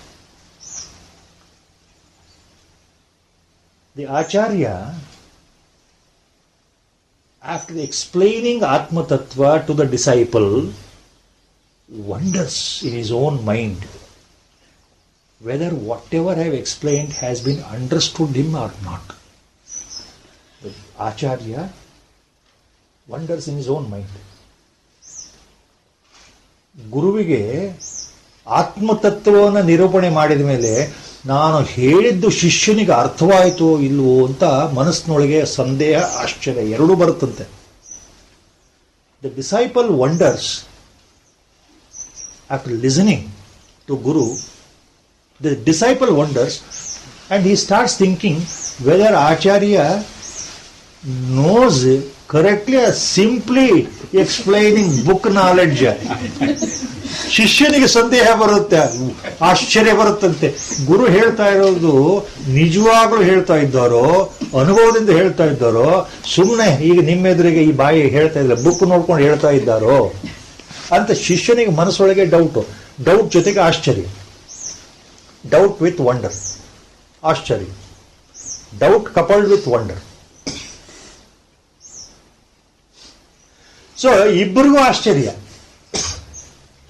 the Acharya, after explaining Atma Tattva to the disciple, wonders in his own mind whether whatever I have explained has been understood him or not. The Acharya wonders in his own mind. ಗುರುವಿಗೆ ಆತ್ಮತತ್ವವನ್ನು ನಿರೂಪಣೆ ಮಾಡಿದ ಮೇಲೆ ನಾನು ಹೇಳಿದ್ದು ಶಿಷ್ಯನಿಗೆ ಅರ್ಥವಾಯಿತೋ ಇಲ್ವೋ ಅಂತ ಮನಸ್ಸಿನೊಳಗೆ ಸಂದೇಹ, ಆಶ್ಚರ್ಯ ಎರಡೂ ಬರುತ್ತಂತೆ. The disciple wonders after listening to guru The disciple wonders and he starts thinking whether Acharya knows correctly or simply explaining book knowledge. ಶಿಷ್ಯನಿಗೆ ಸಂದೇಹ ಬರುತ್ತೆ, ಆಶ್ಚರ್ಯ ಬರುತ್ತಂತೆ. ಗುರು ಹೇಳ್ತಾ ಇರೋದು ನಿಜವಾಗ್ಲೂ ಹೇಳ್ತಾ ಇದ್ದಾರೋ, ಅನುಭವದಿಂದ ಹೇಳ್ತಾ ಇದ್ದಾರೋ, ಸುಮ್ಮನೆ ಈಗ ನಿಮ್ಮೆದುರಿಗೆ ಈ ಬಾಯಿ ಹೇಳ್ತಾ ಇದ್ದಾರೆ, ಬುಕ್ ನೋಡ್ಕೊಂಡು ಹೇಳ್ತಾ ಇದ್ದಾರೋ ಅಂತ ಶಿಷ್ಯನಿಗೆ ಮನಸ್ಸೊಳಗೆ ಡೌಟ್ ಜೊತೆಗೆ ಆಶ್ಚರ್ಯ. ಡೌಟ್ ವಿತ್ ವಂಡರ್, ಆಶ್ಚರ್ಯ. Doubt coupled with wonder. So ಇಬ್ಬರಿಗೂ ಆಶ್ಚರ್ಯ,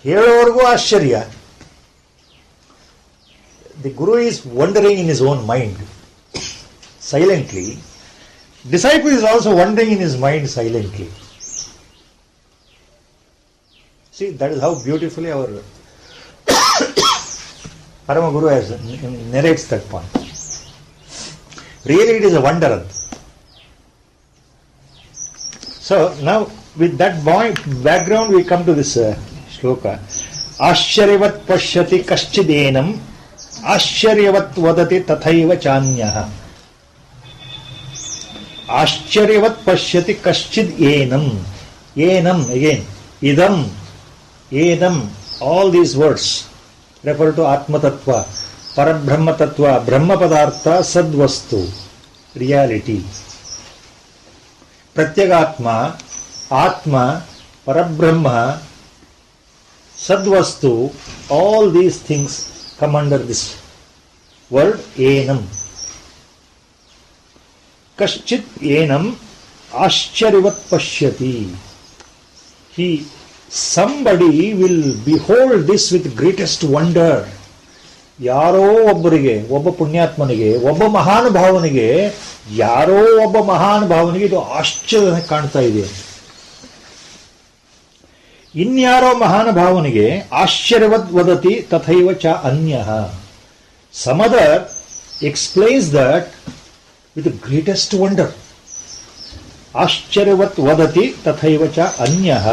ಹೇಳೋರ್ಗೂ ಆಶ್ಚರ್ಯ. The Guru is wandering in his own mind silently. Disciple is also wandering in his mind silently. See, that is how beautifully our Parama Guru has narrates that point. Really it is a wonder. So now with that background we come to this shloka. Ashcharyavat pashyati kaschidenam ashcharyavat vadati tathaiva chanyah. Ashcharyavat pashyati kaschidenam. Enam again. Idam. Edam, all these words refer to Atma Tattva, Parabrahma Tattva, Brahma Padartha, Sadvastu, reality. Pratyagatma, Atma, Parabrahma, Sadvastu, all these things come under this word Enam. Kaschit Enam Ascharyavat Pashyati. Somebody will behold this with greatest wonder. ಯಾರೋ ಒಬ್ಬರಿಗೆ, ಒಬ್ಬ ಪುಣ್ಯಾತ್ಮನಿಗೆ, ಒಬ್ಬ ಮಹಾನುಭಾವನಿಗೆ, ಯಾರೋ ಒಬ್ಬ ಮಹಾನುಭಾವನಿಗೆ ಇದು ಆಶ್ಚರ್ಯ ಕಾಣ್ತಾ ಇದೆ. ಇನ್ಯಾರೋ ಮಹಾನುಭಾವನಿಗೆ ಆಶ್ಚರ್ಯವದ್ ವದತಿ ತಥೈವ ಚ ಅನ್ಯಃ. Some other explains that with the greatest wonder. ಆಶ್ಚರ್ಯವತ್ ವದತಿ ತಥೈವ ಚ ಅನ್ಯಃ.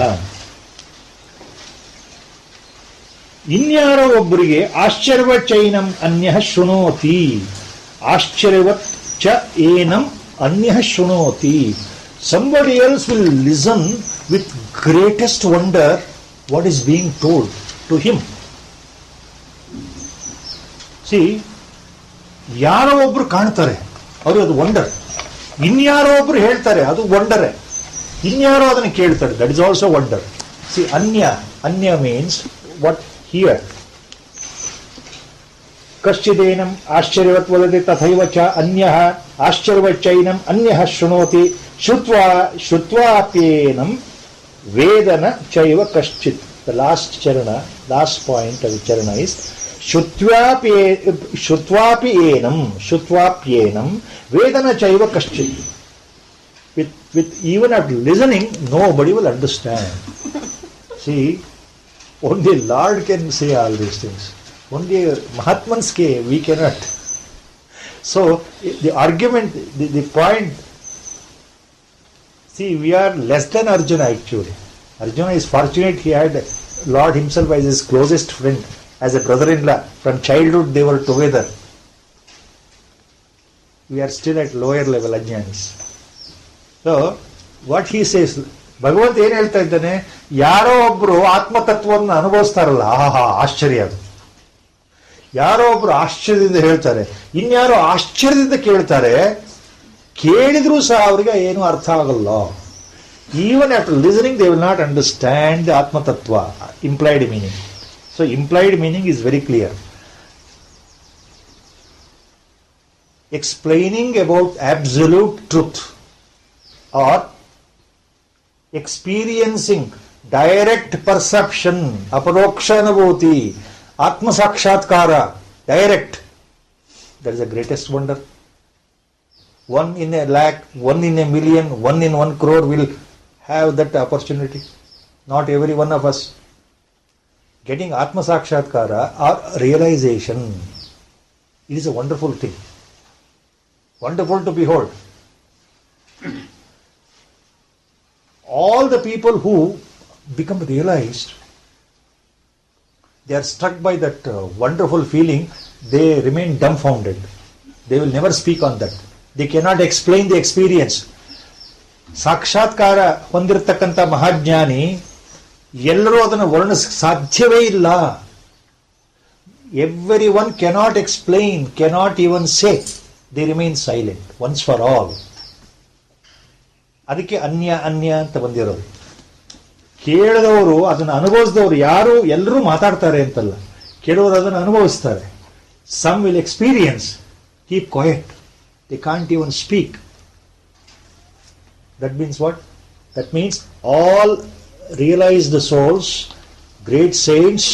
ಇನ್ಯಾರೋ ಒಬ್ಬರಿಗೆ ಆಶ್ಚರ್ಯವಚೈನಂ ಅನ್ಯಃ ಶೃಣೋತಿ. ಆಶ್ಚರ್ಯವತ್ ಚ ಏನಂ ಅನ್ಯಃ ಶೃಣೋತಿ. Somebody else will listen with greatest wonder what is being told to him. See, ಯಾರೋ ಒಬ್ರು ಕಾಣ್ತಾರೆ, ಅವ್ರಿಗೆ ಅದು ವಂಡರ್. ಇನ್ಯಾರೋ ಒಬ್ರು ಹೇಳ್ತಾರೆ, ಅದು ವಂಡರೇ. ಇನ್ಯಾರೋ ಅದನ್ನು ಕೇಳ್ತಾರೆ, that is also wonder. See, anya means what here. Kaschidenam ಆಶ್ಚರ್ಯವತ್ ವದತಿ ತಥೈವ ಚ ಅನ್ಯಃ ಆಶ್ಚರ್ಯವಚ್ಚೈನಂ ಅನ್ಯಃ ಶೃಣೋತಿ ಶ್ರುತ್ವಾಪ್ಯೇನಂ ವೇದನ ಚೈವ ಕಶ್ಚಿತ್. The last point of the charana is Shutvapyenam Vedana Chaiva Kaschit. With even after listening, nobody will understand. See, only Lord can say all these things. Only Mahatmans we cannot. So the argument, the point, see, we are less than Arjuna actually. Arjuna is fortunate he had Lord himself as his closest friend, as a brother-in-law. From childhood they were together. We are still at lower level Ajnanis. So what he says, ಭಗವಂತ ಏನ್ ಹೇಳ್ತಾ ಇದ್ದಾನೆ, ಯಾರೋ ಒಬ್ರು ಆತ್ಮತತ್ವವನ್ನು ಅನುಭವಿಸ್ತಾರಲ್ಲ, ಆಹಾ ಆಶ್ಚರ್ಯ. ಅದು ಯಾರೋ ಒಬ್ರು ಆಶ್ಚರ್ಯದಿಂದ ಹೇಳ್ತಾರೆ, ಇನ್ಯಾರೋ ಆಶ್ಚರ್ಯದಿಂದ ಕೇಳ್ತಾರೆ. ಕೇಳಿದ್ರೂ ಸಹ ಅವರಿಗೆ ಏನು ಅರ್ಥ ಆಗಲ್ಲ. Even after listening they will not understand the atmatattva, implied meaning. So implied meaning is very clear. Explaining about absolute truth or experiencing direct perception, aparoksha anubhuti, atma sakshatkara, direct. That is the greatest wonder. 1 in a lakh, 1 in a million, 1 in 1 crore will have that opportunity. Not every one of us. Getting atma sakshatkara or realization, it is a wonderful thing. Wonderful to behold. All the people who become realized, they are struck by that wonderful feeling, they remain dumbfounded. They will never speak on that. They cannot explain the experience. ಸಾಕ್ಷಾತ್ಕಾರ ಹೊಂದಿರತಕ್ಕಂಥ ಮಹಾಜ್ಞಾನಿ ಎಲ್ಲರೂ ಅದನ್ನು ವರ್ಣಿಸಕ್ಕೆ ಸಾಧ್ಯವೇ ಇಲ್ಲ. Every one cannot explain, cannot even say. They remain silent once for all. ಅದಕ್ಕೆ ಅನ್ಯ ಅನ್ಯ ಅಂತ ಬಂದಿರೋದು. ಕೇಳಿದವರು ಅದನ್ನು ಅನುಭವಿಸಿದವರು ಯಾರು, ಎಲ್ಲರೂ ಮಾತಾಡ್ತಾರೆ ಅಂತಲ್ಲ, ಕೇಳೋರು ಅದನ್ನು ಅನುಭವಿಸ್ತಾರೆ. Some will experience, keep quiet, they can't even speak. That means what? That means all realized souls, great saints,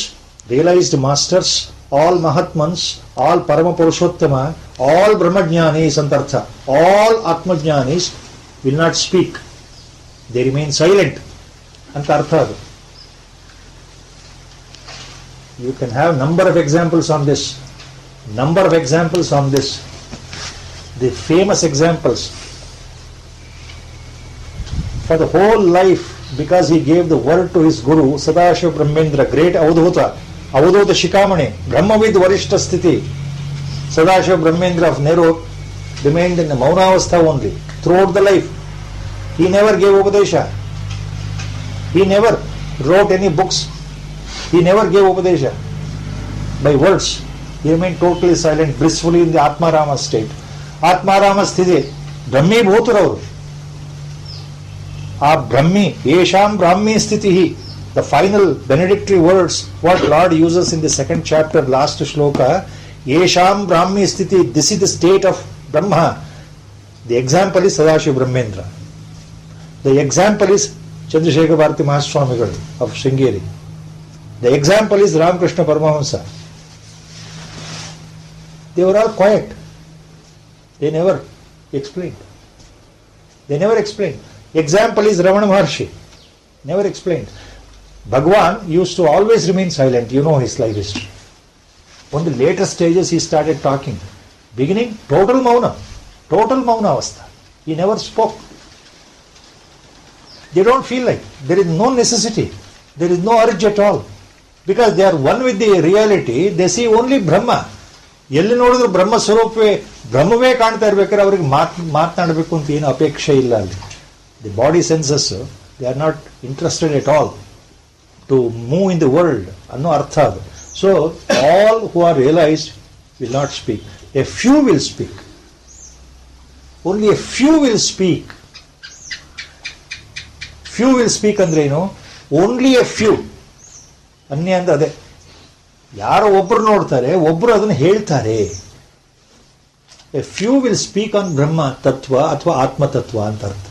realized masters, all Mahatmans, all Parama Purushottama, all Brahmajnanis antartha, all Atmajnanis will not speak. They remain silent. Antartha. You can have number of examples on this. Number of examples on this. The famous examples. For the whole life, because he gave the word to his guru, Sadashiva Brahmendra, great Avadhuta, Avadhuta Shikamani, Brahmavid Varishta Sthiti, Sadashiva Brahmendra of Nerur remained in the Maunavastha only throughout the life. He never gave Upadesha. He never wrote any books. He never gave Upadesha by words. He remained totally silent, blissfully in the Atmarama state. Atmarama Sthiti, Brahmi Bhutaravu. ಆ ಬ್ರಹ್ಮಿ, ಯೇಷಾಂ ಬ್ರಾಹ್ಮಿ ಸ್ಥಿತಿ. The final benedictory words what Lord uses in the second chapter, last shloka, ಯೇಷಾಂ ಬ್ರಾಹ್ಮಿ ಸ್ಥಿತಿ, this is the state of Brahma. The example is Sadashiva Brahmendra. The example is Chandrashekhara Bharati ಮಹಾಸ್ವಾಮಿಗಳು of Sringeri. The example is Ramakrishna Paramahamsa. They were all quiet. They never explained. They never explained. Example is Ramana Maharshi. Never explained. Bhagwan used to always remain silent. You know his life history. On the later stages he started talking. Beginning, total mauna. Total mauna avastha. He never spoke. They don't feel like. There is no necessity. There is no urge at all. Because they are one with the reality. They see only Brahma. ಎಲ್ಲಿ ನೋಡಿದ್ರು ಬ್ರಹ್ಮ ಸ್ವರೂಪವೇ, ಬ್ರಹ್ಮವೇ ಕಾಣ್ತಾ ಇರ್ಬೇಕಾದ್ರೆ ಅವ್ರಿಗೆ ಮಾತನಾಡಬೇಕು ಅಂತ ಏನು ಅಪೇಕ್ಷೆ ಇಲ್ಲ ಅಲ್ಲಿ. The body senses, they are not interested at all to move in the world ಅನ್ನೋ ಅರ್ಥ ಅದು. So all who are realised will not speak. A few will speak. Only a few will speak. Few will speak ಅಂದ್ರೆ ಏನು? Only a few. ಅನ್ಯ ಅಂದ್ರೆ ಅದೇ, ಯಾರೋ ಒಬ್ರು ನೋಡ್ತಾರೆ, ಒಬ್ರು ಅದನ್ನು ಹೇಳ್ತಾರೆ. A few will speak on Brahma tattva ಅಥವಾ ಆತ್ಮತತ್ವ ಅಂತ ಅರ್ಥ.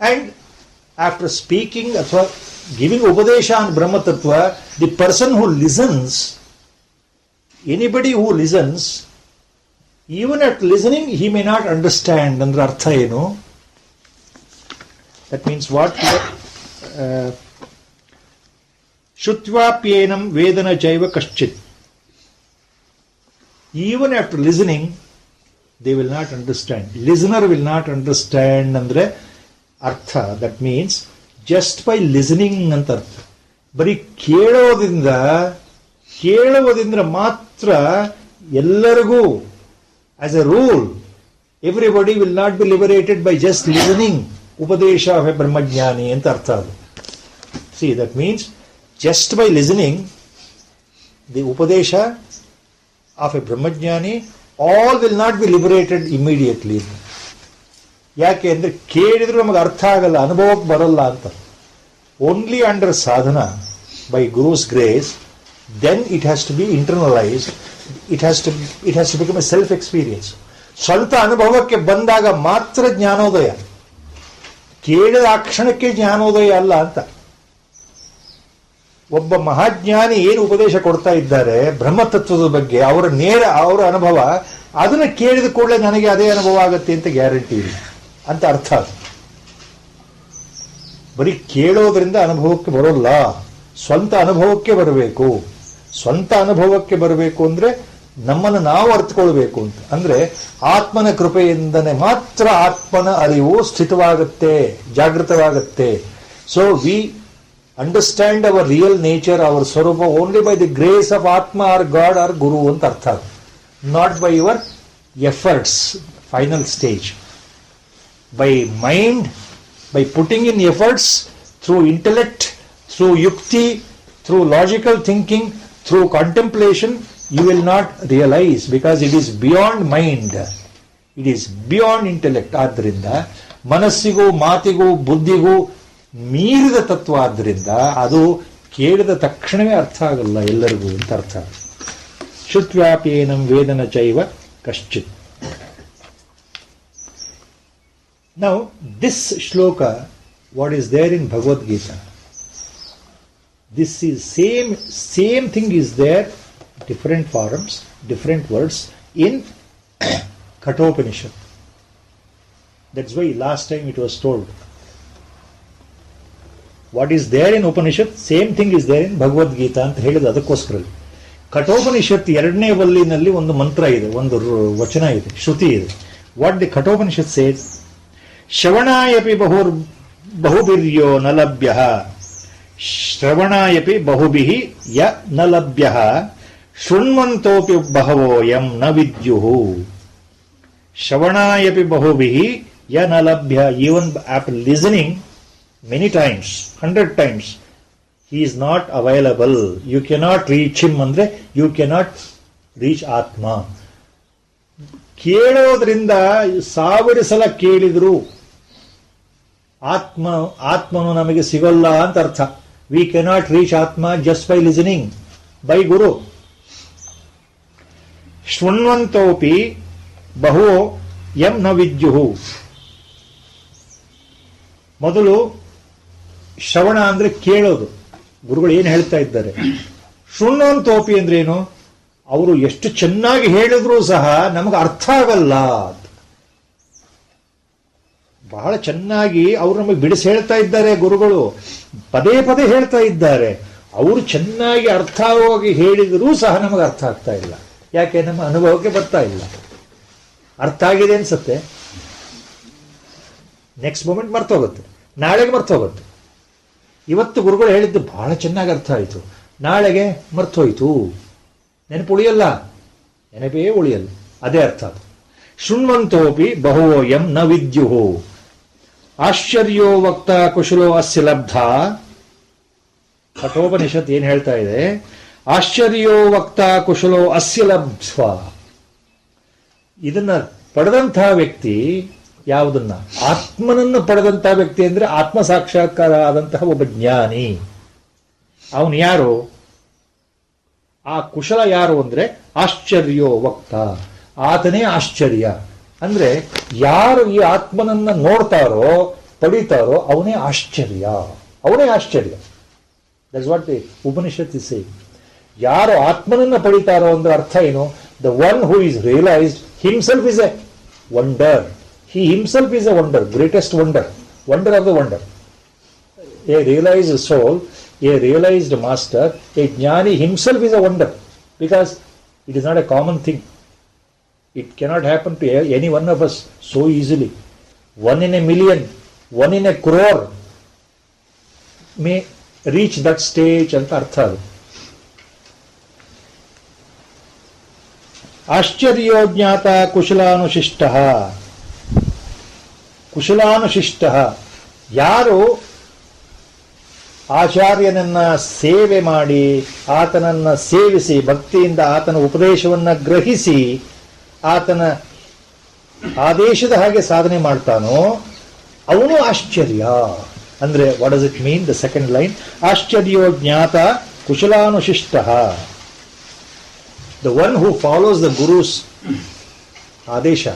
ಅಂಡ್ ಆಫ್ಟರ್ ಸ್ಪೀಕಿಂಗ್ ಅಥವಾ giving upadesha on Brahma tattva, the person who listens, anybody who listens, even at listening he may not understand. ಅಂದ್ರೆ ಅರ್ಥ ಏನು? That means what? ಶುತ್ವಾಪ್ಯೇನಂ ವೇದನ ಚೈವ ಕಶ್ಚಿತ್. Even after listening, they will not understand. Listener will not understand ಅಂದ್ರೆ ಅರ್ಥ. That means just by listening ಅಂತ ಅರ್ಥ. ಬರೀ ಕೇಳುವುದರಿಂದ ಮಾತ್ರ ಎಲ್ಲರಿಗೂ, as A rule, everybody will not be liberated by just listening. ಉಪದೇಶ ಆಫ್ ಎ ಬ್ರಹ್ಮಜ್ಞಾನಿ ಅಂತ ಅರ್ಥ ಅದು. C, that means just by listening the upadesha of a brahmajnani, all will not be liberated immediately. ಯಾಕೆ ಅಂದ್ರೆ ಕೇಳಿದ್ರು ನಮಗೆ ಅರ್ಥ ಆಗಲ್ಲ, ಅನುಭವಕ್ಕೆ ಬರಲ್ಲ ಅಂತ. Only under sadhana, by guru's grace, then it has to be internalized. It has to become a self experience. ಸ್ವಂತ ಅನುಭವಕ್ಕೆ ಬಂದಾಗ ಮಾತ್ರ ಜ್ಞಾನೋದಯ. ಕೇಳಿದ ಆ ಕ್ಷಣಕ್ಕೆ ಜ್ಞಾನೋದಯ ಅಲ್ಲ ಅಂತ. ಒಬ್ಬ ಮಹಾಜ್ಞಾನಿ ಏನು ಉಪದೇಶ ಕೊಡ್ತಾ ಇದ್ದಾರೆ ಬ್ರಹ್ಮತತ್ವದ ಬಗ್ಗೆ, ಅವರ ಅನುಭವ, ಅದನ್ನು ಕೇಳಿದ ಕೂಡಲೇ ನನಗೆ ಅದೇ ಅನುಭವ ಆಗುತ್ತೆ ಅಂತ ಗ್ಯಾರಂಟಿ ಇಲ್ಲ ಅಂತ ಅರ್ಥ. ಬರೀ ಕೇಳೋದ್ರಿಂದ ಅನುಭವಕ್ಕೆ ಬರೋಲ್ಲ, ಸ್ವಂತ ಅನುಭವಕ್ಕೆ ಬರಬೇಕು. ಸ್ವಂತ ಅನುಭವಕ್ಕೆ ಬರಬೇಕು ಅಂದ್ರೆ ನಮ್ಮನ್ನು ನಾವು ಅರ್ಥಕೊಳ್ಬೇಕು ಅಂತ. ಅಂದ್ರೆ ಆತ್ಮನ ಕೃಪೆಯಿಂದನೇ ಮಾತ್ರ ಆತ್ಮನ ಅರಿವು ಸ್ಥಿತವಾಗುತ್ತೆ, ಜಾಗೃತವಾಗುತ್ತೆ. So we understand our real nature, our swarupa only by the grace of atma or God or guru ಅಂತ ಅರ್ಥ. Not by your efforts. Final stage by mind, by putting in efforts through intellect, through yukti, through logical thinking, through contemplation, you will not realize, because it is beyond mind, it is beyond intellect. ಆದ್ರಿಂದ ಮನಸ್ಸಿಗೂ ಮಾತಿಗೂ ಬುದ್ಧಿಗೂ ಮೀರಿದ ತತ್ವ. ಆದ್ರಿಂದ ಅದು ಕೇಳಿದ ತಕ್ಷಣವೇ ಅರ್ಥ ಆಗಲ್ಲ ಎಲ್ಲರಿಗೂ ಅಂತ ಅರ್ಥ. ಶುತ್ವ್ಯಾಪೇನಂ ವೇದನ ಚೈವ ಕಶ್ಚಿತ್. Now, this shloka, what is there in Bhagavad Gita, this is same thing is there, different forms, different words in Kathopanishad. That's why last time it was told. What is there in Upanishad, same thing is there in Bhagavad Gita ಅಂತ ಹೇಳಿದ. ಅದಕ್ಕೋಸ್ಕರ ಕಠೋಪನಿಷತ್ 2ನೇ ವಲ್ಲಿನಲ್ಲಿ ಒಂದು ಮಂತ್ರ ಇದೆ, ಒಂದು ವಚನ ಇದೆ, ಶ್ರುತಿ ಇದೆ. ವಾಟ್ ದಿ ಕಠೋಪನಿಷತ್ ಸೇಸ್, ಶ್ರವಣಾಯಪಿ ಬಹುಭಿರ್ಯೋ ನ ಲಭ್ಯಃ, ಶ್ರವಣಾಯಪಿ ಬಹುಭಿಃ ಯ ನ ಲಭ್ಯಃ, ಶೃಣ್ವಂತೋಪಿ ಬಹವೋ ಯಂ ನ ವಿದ್ಯುಃ. ಶ್ರವಣಾಯಪಿ ಬಹುಭಿಃ ಯ ನ ಲಭ್ಯ, even after listening many times, 100 times, he is not available. You cannot reach him. ಅಂದ್ರೆ you cannot reach ಆತ್ಮ. ಕೇಳೋದ್ರಿಂದ 1000 ಸಲ ಕೇಳಿದ್ರು ಆತ್ಮನು ನಮಗೆ ಸಿಗಲ್ಲ ಅಂತ ಅರ್ಥ. ವಿ ಕೆನಾಟ್ ರೀಚ್ ಆತ್ಮ ಜಸ್ಟ್ ಬೈ ಲಿಸನಿಂಗ್ ಬೈ ಗುರು. ಶೃಣ್ವಂತೋಪಿ ಬಹು ಯಂ ನ ವಿದ್ಯುಹು. ಮೊದಲು ಶ್ರವಣ ಅಂದ್ರೆ ಕೇಳೋದು, ಗುರುಗಳು ಏನು ಹೇಳ್ತಾ ಇದ್ದಾರೆ. ಶೃಣ್ವಂತೋಪಿ ಅಂದ್ರೆ ಏನು, ಅವರು ಎಷ್ಟು ಚೆನ್ನಾಗಿ ಹೇಳಿದ್ರೂ ಸಹ ನಮಗೆ ಅರ್ಥ ಆಗಲ್ಲ. ಬಹಳ ಚೆನ್ನಾಗಿ ಅವರು ನಮಗೆ ಬಿಡಿಸಿ ಹೇಳ್ತಾ ಇದ್ದಾರೆ ಗುರುಗಳು, ಪದೇ ಪದೇ ಹೇಳ್ತಾ ಇದ್ದಾರೆ. ಅವರು ಚೆನ್ನಾಗಿ ಅರ್ಥವಾಗಿ ಹೇಳಿದರೂ ಸಹ ನಮಗೆ ಅರ್ಥ ಆಗ್ತಾ ಇಲ್ಲ. ಯಾಕೆ? ನಮ್ಮ ಅನುಭವಕ್ಕೆ ಬರ್ತಾ ಇಲ್ಲ. ಅರ್ಥ ಆಗಿದೆ ಅನ್ಸುತ್ತೆ, ನೆಕ್ಸ್ಟ್ ಮೂಮೆಂಟ್ ಮರ್ತೋಗುತ್ತೆ, ನಾಳೆಗೆ ಮರ್ತೋಗುತ್ತೆ. ಇವತ್ತು ಗುರುಗಳು ಹೇಳಿದ್ದು ಬಹಳ ಚೆನ್ನಾಗಿ ಅರ್ಥ ಆಯಿತು, ನಾಳೆಗೆ ಮರ್ತೋಯ್ತು, ನೆನಪು ಉಳಿಯಲ್ಲ, ನೆನಪೇ ಉಳಿಯಲ್ಲ. ಅದೇ ಅರ್ಥ ಅದು. ಶೃಣ್ವಂತೋಪಿ ಬಹವೋ ಯಂ ನ ವಿದ್ಯುಹು. ಆಶ್ಚರ್ಯೋ ವಕ್ತ ಕುಶಲೋ ಅಸ್ಯ ಲಬ್ಧ. ಕಠೋಪನಿಷತ್ ಏನ್ ಹೇಳ್ತಾ ಇದೆ, ಆಶ್ಚರ್ಯೋ ವಕ್ತ ಕುಶಲೋ ಅಸ್ಯ ಲಬ್ಧ್ವ. ಇದನ್ನ ಪಡೆದಂತಹ ವ್ಯಕ್ತಿ ಯಾವುದನ್ನ? ಆತ್ಮನನ್ನು ಪಡೆದಂತಹ ವ್ಯಕ್ತಿ ಅಂದ್ರೆ ಆತ್ಮ ಸಾಕ್ಷಾತ್ಕಾರ ಆದಂತಹ ಒಬ್ಬ ಜ್ಞಾನಿ. ಅವನು ಯಾರು? ಆ ಕುಶಲ ಯಾರು ಅಂದ್ರೆ ಆಶ್ಚರ್ಯೋ ವಕ್ತ, ಆತನೇ ಆಶ್ಚರ್ಯ. ಅಂದ್ರೆ ಯಾರು ಈ ಆತ್ಮನನ್ನ ನೋಡ್ತಾರೋ ಪಡಿತಾರೋ ಅವನೇ ಆಶ್ಚರ್ಯ, ಅವನೇ ಆಶ್ಚರ್ಯ. That's what the Upanishad is saying. ಯಾರು ಆತ್ಮನನ್ನ ಪಡಿತಾರೋ ಅಂದ್ರೆ ಅರ್ಥ ಏನು? The one who is realised himself is a wonder. He himself is a wonder, greatest wonder, wonder of the wonder. A realized soul, a realized master, a jnani himself is a wonder, because it is not a common thing. It cannot happen to any one of us so easily. 1 in a million, 1 in a crore may reach that stage anta artha. Ashcharyo jnata kushalanushishtah. ಕುಶಲಾನುಶಿಷ್ಟ, ಯಾರು ಆಚಾರ್ಯನನ್ನ ಸೇವೆ ಮಾಡಿ ಆತನನ್ನ ಸೇವಿಸಿ ಭಕ್ತಿಯಿಂದ ಆತನ ಉಪದೇಶವನ್ನ ಗ್ರಹಿಸಿ ಆತನ ಆದೇಶದ ಹಾಗೆ ಸಾಧನೆ ಮಾಡ್ತಾನೋ ಅವನು ಆಶ್ಚರ್ಯ. ಅಂದ್ರೆ what does it mean? The second line, ಆಶ್ಚರ್ಯೋ ಜ್ಞಾತ ಕುಶಲಾನುಶಿಷ್ಟ. The one who follows the guru's adesha,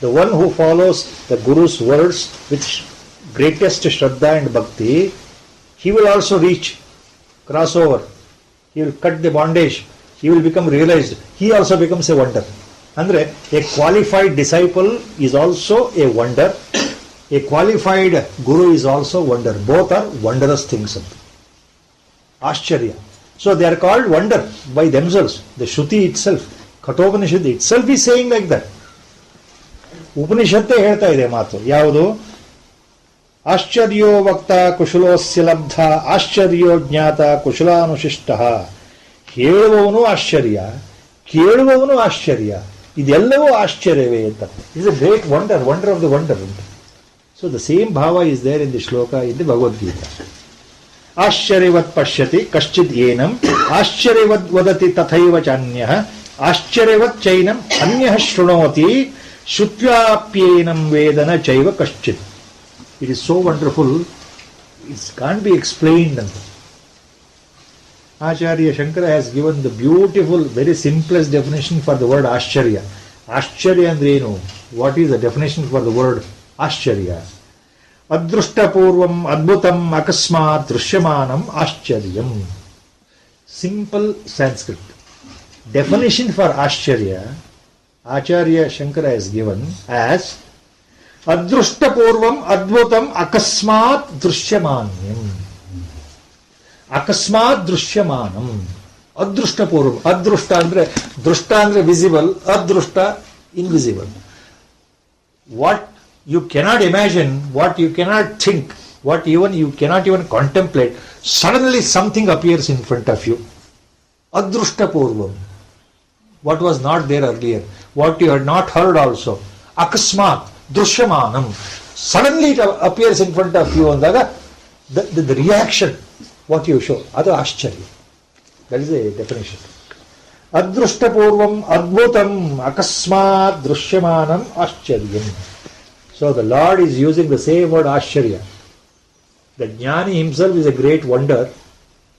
the one who follows the Guru's words with greatest Shraddha and Bhakti, he will also reach crossover. He will cut the bondage. He will become realized. He also becomes a wonder. Andre, a qualified disciple is also a wonder. A qualified Guru is also wonder. Both are wondrous things. Ashcharya. So they are called wonder by themselves. The Shruti itself, Kathopanishad itself is saying like that. ಉಪನಿಷತ್ತೇ ಹೇಳ್ತಾ ಇದೆ ಮಾತು. ಯಾವುದು? ಆಶ್ಚರ್ಯೋ ವಕ್ತ ಕುಶಲೋಸ್ಯ ಲಬ್ಧ ಆಶ್ಚರ್ಯೋ ಜ್ಞಾತ ಕುಶಲಾನುಶಿಷ್ಟ. ಹೇಳುವವನು ಆಶ್ಚರ್ಯ, ಕೇಳುವವನು ಆಶ್ಚರ್ಯ, ಇದೆಲ್ಲವೂ ಆಶ್ಚರ್ಯವೇ ಅಂತ. Is a great wonder, wonder of the wonder ಅಂತ. ಸೊ ದ ಸೇಮ್ ಭಾವ ಇಸ್ ದೇರ್ ಇನ್ ದಿ ಶ್ಲೋಕ ಇನ್ ದಿ ಭಗವದ್ಗೀತಾ. ಆಶ್ಚರ್ಯವತ್ ಪಶ್ಯತಿ ಕಶ್ಚಿದ್ ಏನಂ ಆಶ್ಚರ್ಯವದ್ ವದತಿ ತಥೈವ ಚಾನ್ಯಃ ಆಶ್ಚರ್ಯವತ್ ಚೈನಂ ಅನ್ಯಃ ಶೃಣೋತಿ ಶ್ರುತ್ವಾಪ್ಯೇನಂ ವೇದನ ಚೈವ ಕಶ್ಚಿತ್. It is so wonderful, it's can't be explained ಅಂತ. Acharya Shankara has given the beautiful, very simplest definition for the word Ashcharya. Ashcharya andre enu? What is the definition for the word Ashcharya? Adruštapurvam adbhutam akasmat drishyamanam Ashcharyam. Simple Sanskrit. Definition for Ashcharya, Acharya Shankara has given as Adruštapurvam adbhutam akasmat drishyamanam. ಅಕಸ್ಮಾತ್ ದೃಶ್ಯಮಾನಂ, ಅದೃಷ್ಟ ಪೂರ್ವ. ಅದೃಷ್ಟ ಅಂದ್ರೆ, ದೃಷ್ಟ ಅಂದ್ರೆ visible, ಅದೃಷ್ಟ invisible. What you cannot imagine, what you cannot think, what even you cannot even contemplate, suddenly something appears in front of you. ಅದೃಷ್ಟ ಪೂರ್ವಂ, what was not there earlier, what you had not heard also. ಅಕಸ್ಮಾತ್ ದೃಶ್ಯಮಾನಂ, suddenly it appears in front of you ಅಂದಾಗ the reaction what you show, adu ashcharya. That is the definition. Adruštapurvam adbhutam akasmat drishyamanam ashcharyam. So the Lord is using the same word ashcharya. The jnani himself is a great wonder.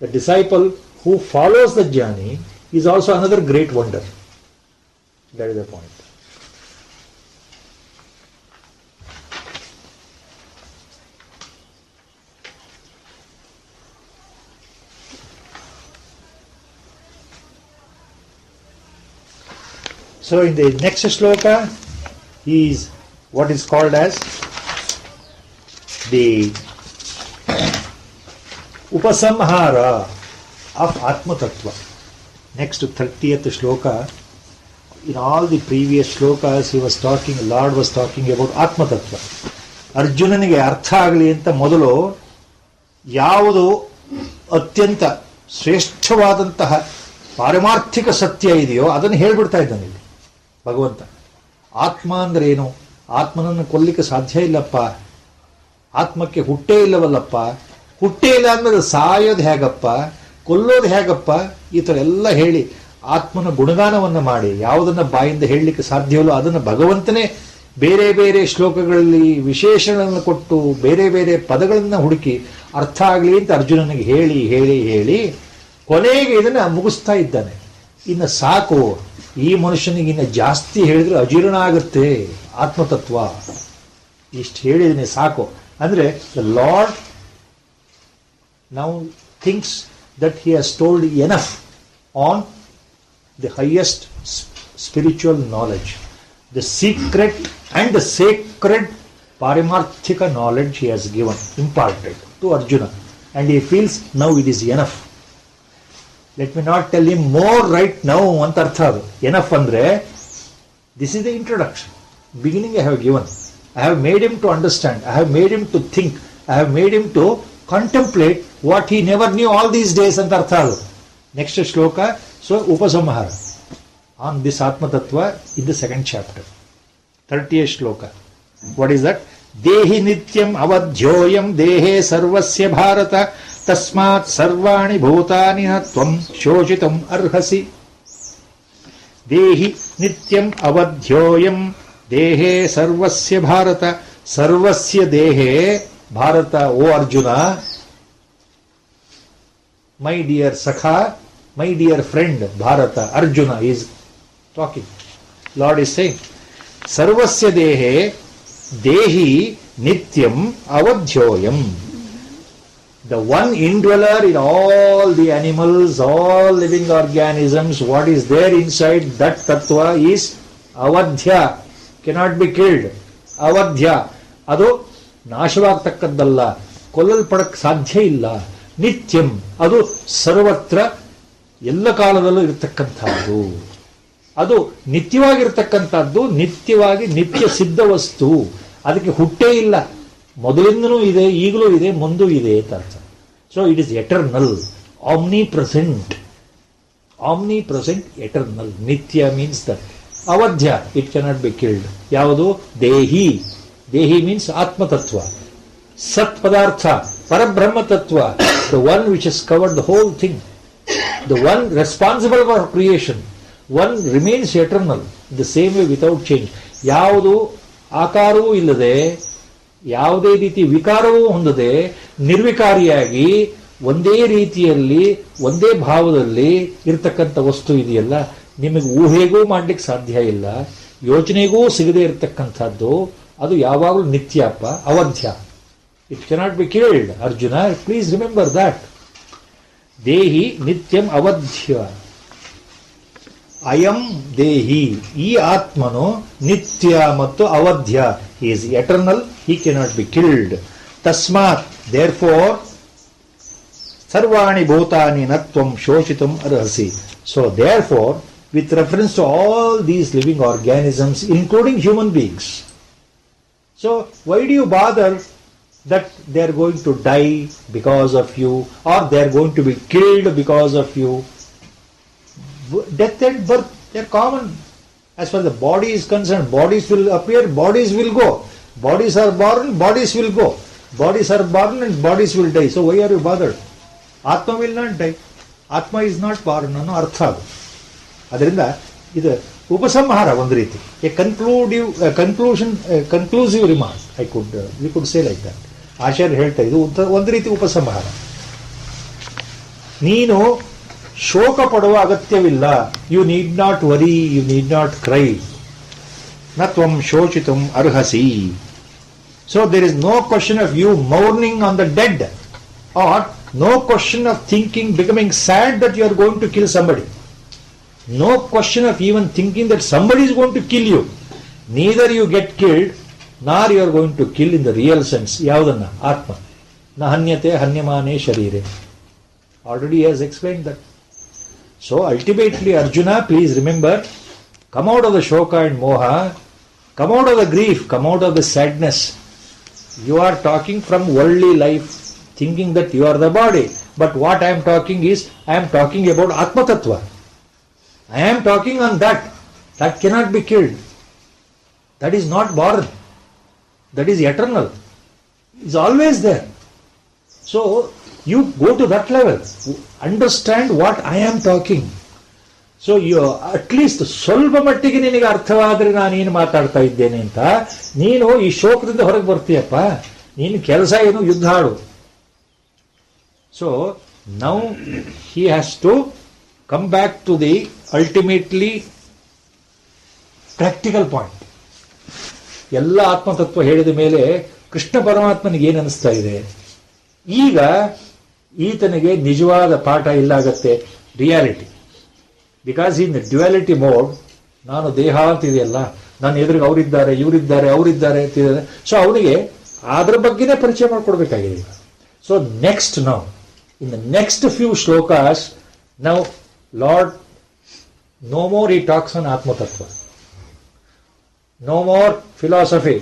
The disciple who follows the jnani is also another great wonder. That is the point. So in the next shloka is what is called as the upasamhara of Atma Tattva. Next to 30th shloka, in all the previous shlokas he was talking, Lord was talking about Atma Tattva. ಅರ್ಜುನನಿಗೆ ಅರ್ಥ ಆಗಲಿ ಅಂತ ಮೊದಲು ಯಾವುದು ಅತ್ಯಂತ ಶ್ರೇಷ್ಠವಾದಂತಹ ಪಾರಮಾರ್ಥಿಕ ಸತ್ಯ ಇದೆಯೋ ಅದನ್ನು ಹೇಳ್ಬಿಡ್ತಾ ಇದ್ದಾನೆ ಇಲ್ಲಿ ಭಗವಂತ. ಆತ್ಮ ಅಂದ್ರೆ ಏನು? ಆತ್ಮನನ್ನು ಕೊಲ್ಲಿಕ್ಕೆ ಸಾಧ್ಯ ಇಲ್ಲಪ್ಪ, ಆತ್ಮಕ್ಕೆ ಹುಟ್ಟೇ ಇಲ್ಲವಲ್ಲಪ್ಪ, ಹುಟ್ಟೇ ಇಲ್ಲ ಅಂದ್ರೆ ಸಾಯೋದು ಹೇಗಪ್ಪ, ಕೊಲ್ಲೋದು ಹೇಗಪ್ಪ, ಈ ಥರ ಎಲ್ಲ ಹೇಳಿ ಆತ್ಮನ ಗುಣಗಾನವನ್ನು ಮಾಡಿ ಯಾವುದನ್ನು ಬಾಯಿಂದ ಹೇಳಲಿಕ್ಕೆ ಸಾಧ್ಯವಲ್ಲೋ ಅದನ್ನು ಭಗವಂತನೇ ಬೇರೆ ಬೇರೆ ಶ್ಲೋಕಗಳಲ್ಲಿ ವಿಶೇಷಣಗಳನ್ನು ಕೊಟ್ಟು ಬೇರೆ ಬೇರೆ ಪದಗಳನ್ನು ಹುಡುಕಿ ಅರ್ಥ ಆಗಲಿ ಅಂತ ಅರ್ಜುನನಿಗೆ ಹೇಳಿ ಹೇಳಿ ಹೇಳಿ ಕೊನೆಗೆ ಇದನ್ನು ಮುಗಿಸ್ತಾ ಇದ್ದಾನೆ. ಇನ್ನು ಸಾಕು, ಈ ಮನುಷ್ಯನಿಗೆ ಇನ್ನು ಜಾಸ್ತಿ ಹೇಳಿದ್ರೆ ಅಜೀರ್ಣ ಆಗುತ್ತೆ ಆತ್ಮತತ್ವ, ಇಷ್ಟು ಹೇಳಿದನೆ ಸಾಕು ಅಂದರೆ the lord now thinks that he has told enough on the highest spiritual knowledge, the secret and the sacred parimarthika knowledge he has given, imparted to Arjuna, and he feels now it is enough. Let me not tell him more right now anta artha adu. Enough andre this is the introduction, beginning I have given, I have made him to understand, I have made him to think, I have made him to contemplate what he never knew all these days anta artha adu. Next shloka, so upasamhara on this Atma Tattva in the second chapter, 30th shloka. What is that? Dehi nityam avadhyoyam dehe sarvasya bharata tasmat sarvani bhutani tvam shoshitam arhasi. Dehi nityam avadhyoyam dehe sarvasya bharata, sarvasya dehe bharata, O Arjuna, my dear Sakha, my dear friend Bharata. Arjuna is talking. Lord is saying, Sarvasya dehe dehi nityam avadhyoyam. The one indweller in all the animals, all living organisms, what is there inside that tattva is avadhya, cannot be killed. Avadhya, adu ನಾಶವಾಗತಕ್ಕದ್ದಲ್ಲ, ಕೊಲ್ಲಲ್ಪಡಕ್ಕೆ ಸಾಧ್ಯ ಇಲ್ಲ. ನಿತ್ಯಂ, ಅದು ಸರ್ವತ್ರ ಎಲ್ಲ ಕಾಲದಲ್ಲೂ ಇರತಕ್ಕಂಥದ್ದು, ಅದು ನಿತ್ಯವಾಗಿರ್ತಕ್ಕಂಥದ್ದು, ನಿತ್ಯವಾಗಿ ನಿತ್ಯ ಸಿದ್ಧ ವಸ್ತು, ಅದಕ್ಕೆ ಹುಟ್ಟೇ ಇಲ್ಲ, ಮೊದಲಿಂದನೂ ಇದೆ, ಈಗಲೂ ಇದೆ, ಮುಂದೂ ಇದೆ ಅಂತ ಅರ್ಥ. So it is eternal, omnipresent, eternal. Nitya means that. Avadhya, it cannot be killed. ಯಾವುದು? ದೇಹಿ. ದೇಹಿ ಮೀನ್ಸ್ ಆತ್ಮತತ್ವ. ಸತ್ ಪದಾರ್ಥ, ಪರಬ್ರಹ್ಮ ತತ್ವ, the one which has covered the whole thing, the one responsible for creation, one remains eternal, the same way without change. ಯಾವುದು ಆಕಾರವೂ ಇಲ್ಲದೆ, ಯಾವುದೇ ರೀತಿ ವಿಕಾರವೂ ಹೊಂದದೆ, ನಿರ್ವಿಕಾರಿಯಾಗಿ ಒಂದೇ ರೀತಿಯಲ್ಲಿ ಒಂದೇ ಭಾವದಲ್ಲಿ ಇರತಕ್ಕಂಥ ವಸ್ತು ಇದೆಯಲ್ಲ, ನಿಮಗೆ ಊಹೆಗೂ ಮಾಡ್ಲಿಕ್ಕೆ ಸಾಧ್ಯ ಇಲ್ಲ, ಯೋಚನೆಗೂ ಸಿಗದೆ ಇರತಕ್ಕಂಥದ್ದು, ಅದು ಯಾವಾಗಲೂ ನಿತ್ಯಪ್ಪ, ಅವಧ್ಯ. It cannot be killed. Arjuna, please remember that. ದೇಹಿ ನಿತ್ಯಂ ಅವಧ್ಯ. ಅಯಂ ದೇಹಿ, ಈ ಆತ್ಮನು ನಿತ್ಯ ಮತ್ತು ಅವಧ್ಯ. He is eternal, he cannot be killed. ತಸ್ಮಾತ್, ದೇರ್ ಫೋರ್, ಸರ್ವಾಣಿ ಭೂತಾನಿ ನತ್ವಂ ಶೋಷಿತಂ ಅರ್ಹಸಿ. So therefore, with reference to all these living organisms, including human beings. So, why do you bother that they are going to die because of you, or they are going to be killed because of you? Death and birth, they are common. As far as the body is concerned, bodies will appear, bodies will go. Bodies are born, bodies will go. Bodies are born and bodies will die. So, why are you bothered? Atma will not die. Atma is not born. No artha. ಅದರಿಂದ ಇದು ಉಪಸಂಹಾರ ಒಂದು ರೀತಿ, a conclusive remark. We could say like that. Acharya ಹೇಳ್ತಾ ಇದು ಒಂದು ರೀತಿ ಉಪಸಂಹಾರ. ನೀನು ಶೋಕ ಪಡುವ ಅಗತ್ಯವಿಲ್ಲ. You need not worry, you need not cry. ನ ತ್ವಂ ಶೋಚಿತುಂ ಅರ್ಹಸಿ. So there is no question of you mourning on the dead, or no question of thinking, becoming sad that you are going to kill somebody. No question of even thinking that somebody is going to kill you. Neither you get killed, nor you are going to kill in the real sense. Yavadana? Atma. Na hanyate hanyamane sharire. Already he has explained that. So ultimately, Arjuna, please remember, come out of the shoka and moha, come out of the grief, come out of the sadness. You are talking from worldly life, thinking that you are the body. But what I am talking is, I am talking about Atma Tattva. I am talking on that. That cannot be killed. That is not born. That is eternal. It's always there. So, you go to that level. Understand what I am talking. So, you at least ಸ್ವಲ್ಪ ಮಟ್ಟಿಗೆ ನಿನಗೆ ಅರ್ಥವಾದರೆ ನಾನೇನು ಮಾತಾಡ್ತಾ ಇದ್ದೇನೆ ಅಂತ, ನೀನು ಈ ಶೋಕದಿಂದ ಹೊರಗೆ ಬರ್ತೀಯಪ್ಪ. ನೀನು ಕೆಲಸ ಏನು? ಯುದ್ಧ ಆಡು. So, now he has to come back to the ultimately practical point. ಎಲ್ಲ ಆತ್ಮತತ್ವ ಹೇಳಿದ ಮೇಲೆ ಕೃಷ್ಣ ಪರಮಾತ್ಮನಿಗೆ ಏನು ಅನಿಸ್ತಾ ಇದೆ? ಈಗ ಈತನಿಗೆ ನಿಜವಾದ ಪಾಠ ಇಲ್ಲಾಗತ್ತೆ, reality. Because in duality mode, ನಾನು ದೇಹ ಅಂತಿದೆಯಲ್ಲ, ನಾನು ಎದುರಿಗೆ ಅವರಿದ್ದಾರೆ, ಇವರಿದ್ದಾರೆ, ಅವರಿದ್ದಾರೆ ಅಂತಿದ್ದಾರೆ. ಸೊ ಅವನಿಗೆ ಅದ್ರ ಬಗ್ಗೆನೇ ಪರಿಚಯ ಮಾಡಿಕೊಡ್ಬೇಕಾಗಿದೆ ಈಗ. ಸೊ ನೆಕ್ಸ್ಟ್ ನಾವು in the next few shlokas, now Lord, no more he talks on Atma Tattva. No more philosophy.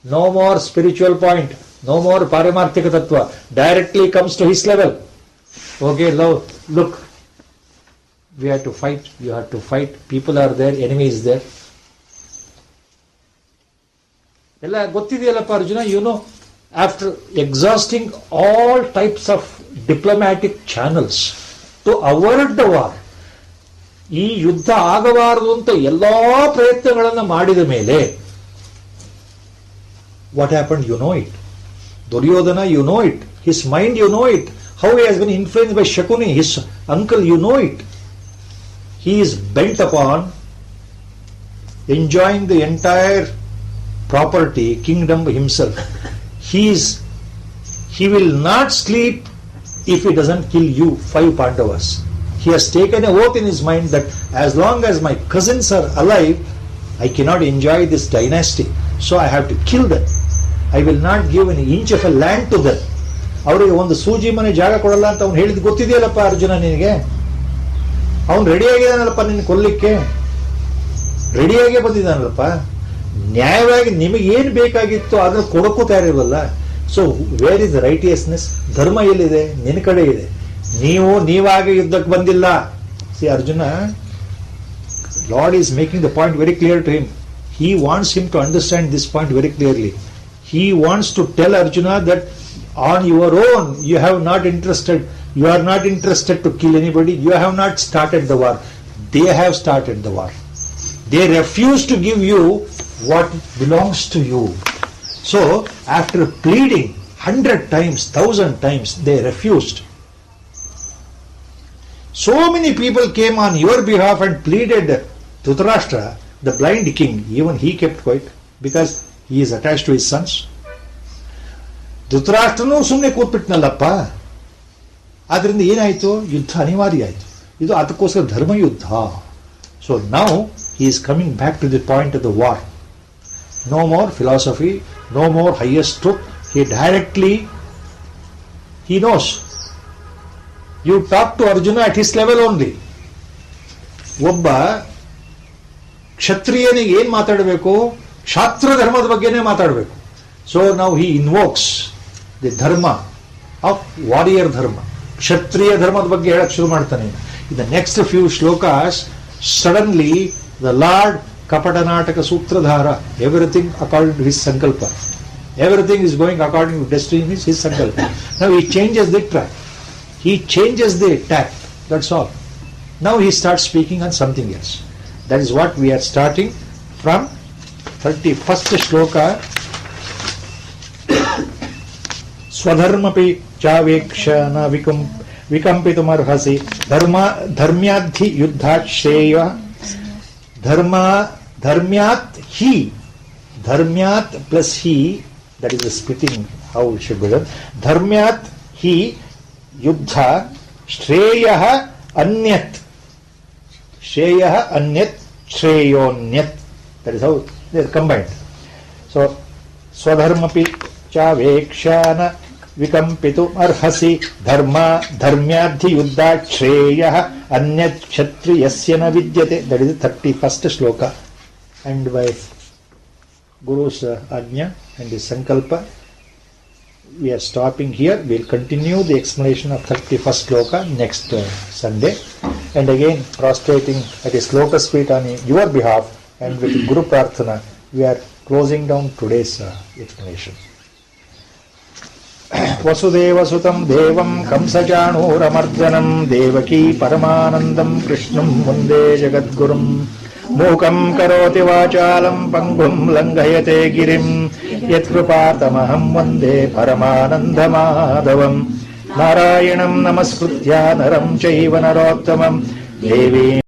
No more spiritual point. No more Paramarthika Tattva. Directly comes to his level. Okay, look. We have to fight. You have to fight. People are there. Enemy is there. ಎಲ್ಲ ಗೊತ್ತಿದೆಯಲ್ಲಪ್ಪ Arjuna. You know, after exhausting all types of diplomatic channels to avoid the war, ಈ ಯುದ್ಧ ಆಗಬಾರದು ಅಂತ ಎಲ್ಲಾ ಪ್ರಯತ್ನಗಳನ್ನು ಮಾಡಿದ ಮೇಲೆ what happen? You know it. Duryodhana, you know it. His mind, you know it. How he has been influenced by Shakuni, his uncle, you know it. He is bent upon enjoying the entire property, kingdom himself. He will not sleep if he doesn't kill you, 5 Pandavas. He has taken an oath in his mind that as long as my cousins are alive, I cannot enjoy this dynasty. So I have to kill them. I will not give an inch of a land to them. ಅವರಿಗೆ ಒಂದು ಸೂಜಿ ಮನೆ ಜಾಗ ಕೊಡಲ್ಲ ಅಂತ ಅವ್ನು ಹೇಳಿದ್ ಗೊತ್ತಿದೆಯಲ್ಲಪ್ಪ ಅರ್ಜುನ ನಿನಗೆ. ಅವನು ರೆಡಿಯಾಗಿದ್ದಾನಲ್ಲಪ್ಪ ನಿನ್ನ ಕೊಲ್ಲಿಕ್ಕೆ, ರೆಡಿಯಾಗೇ ಬಂದಿದ್ದಾನಲ್ಲಪ್ಪ. ನ್ಯಾಯವಾಗಿ ನಿಮಗೆ ಏನು ಬೇಕಾಗಿತ್ತು ಅದನ್ನು ಕೊಡಕ್ಕೂ ತಯಾರಿಲ್ವಲ್ಲ. So where is righteousness? ಧರ್ಮ ಎಲ್ಲಿದೆ? ನಿನ್ನ ಕಡೆ ಇದೆ. ನೀವಾಗೆ ಯುದ್ಧಕ್ಕೆ ಬಂದಿಲ್ಲ. See Arjuna, Lord is making the point very clear to him. He wants him to understand this point very clearly. He wants to tell Arjuna that on your own you are not interested to kill anybody. You have not started the war. They have started the war. They refuse to give you what belongs to you. So after pleading 100 times, 1000 times, they refused. So many people came on your behalf and pleaded. Dhritarashtra, the blind king, even he kept quiet because he is attached to his sons. ಧೃತರಾಷ್ಟ್ರನೂ ಸುಮ್ಮನೆ ಕೂತ್ಬಿಟ್ನಲ್ಲಪ್ಪ. ಆದ್ರಿಂದ ಏನಾಯಿತು? ಯುದ್ಧ ಅನಿವಾರ್ಯ ಆಯಿತು. ಇದು ಅದಕ್ಕೋಸ್ಕರ ಧರ್ಮಯುದ್ಧ. So now he is coming back to the point of the war. No more philosophy, no more highest truth. He knows. You talk to Arjuna at his level only. ಒಬ್ಬ ಕ್ಷತ್ರಿಯನಿಗೆ ಏನ್ ಮಾತಾಡಬೇಕು? ಕ್ಷಾತ್ರ ಧರ್ಮದ ಬಗ್ಗೆನೇ ಮಾತಾಡಬೇಕು. ಸೊ ನೌ ಹಿ ಇನ್ವೋಕ್ಸ್ ದಿ ಧರ್ಮ of warrior ಧರ್ಮ, ಕ್ಷತ್ರಿಯ ಧರ್ಮದ ಬಗ್ಗೆ ಹೇಳಕ್ ಶುರು ಮಾಡ್ತಾನೆ. In the next few shlokas suddenly the lord ಕಪಟ ನಾಟಕ ಸೂತ್ರಧಾರ, ಎವ್ರಿಥಿಂಗ್ ಅಕಾರ್ಡಿಂಗ್ ಟು ಹಿಸ್ ಸಂಕಲ್ಪ. Everything is going according to destiny, means his sankalpa. Now he changes the track. He changes the tact. That's all. Now he starts speaking on something else. That is what we are starting from 31st shloka. Swadharmapi chavekshana vikampitum-arhasi dharmyadhi yuddhat shreya dharmyat plus he, that is the splitting, how it should be done. Dharmyat hi yuddha shreyah anyat. Shreyah anyat shreyonyat. That is how they are combined. So swadharmapi chavekshana vikampitum arhasi dharmyadhi yuddha shreyah anyat kshatriyasya na vidyate. That is the 31st shloka. And by Guru's Ajna and his Sankalpa, we are stopping here. We will continue the explanation of 31st Shloka next Sunday. And again, prostrating at his Lotus feet on your behalf and with Guru Prarthana, we are closing down today's explanation. Vasudeva Sutam Devam Kamsajanuramardanam Devaki Paramanandam Krishnam Munde Jagadgurum ಮೂಕಂ ಕರೋತಿ ವಾಚಾಲಂ ಪಂಗುಂ ಲಂಘಯತೆ ಗಿರಿಂ ಯತ್ಕೃಪಾತಮಹಂ ವಂದೇ ಪರಮಾನಂದಮಾಧವಂ. ನಾರಾಯಣಂ ನಮಸ್ಕೃತ್ಯ ನರಂ ಚೈವ ನರೋತ್ತಮಂ ದೇವೀಂ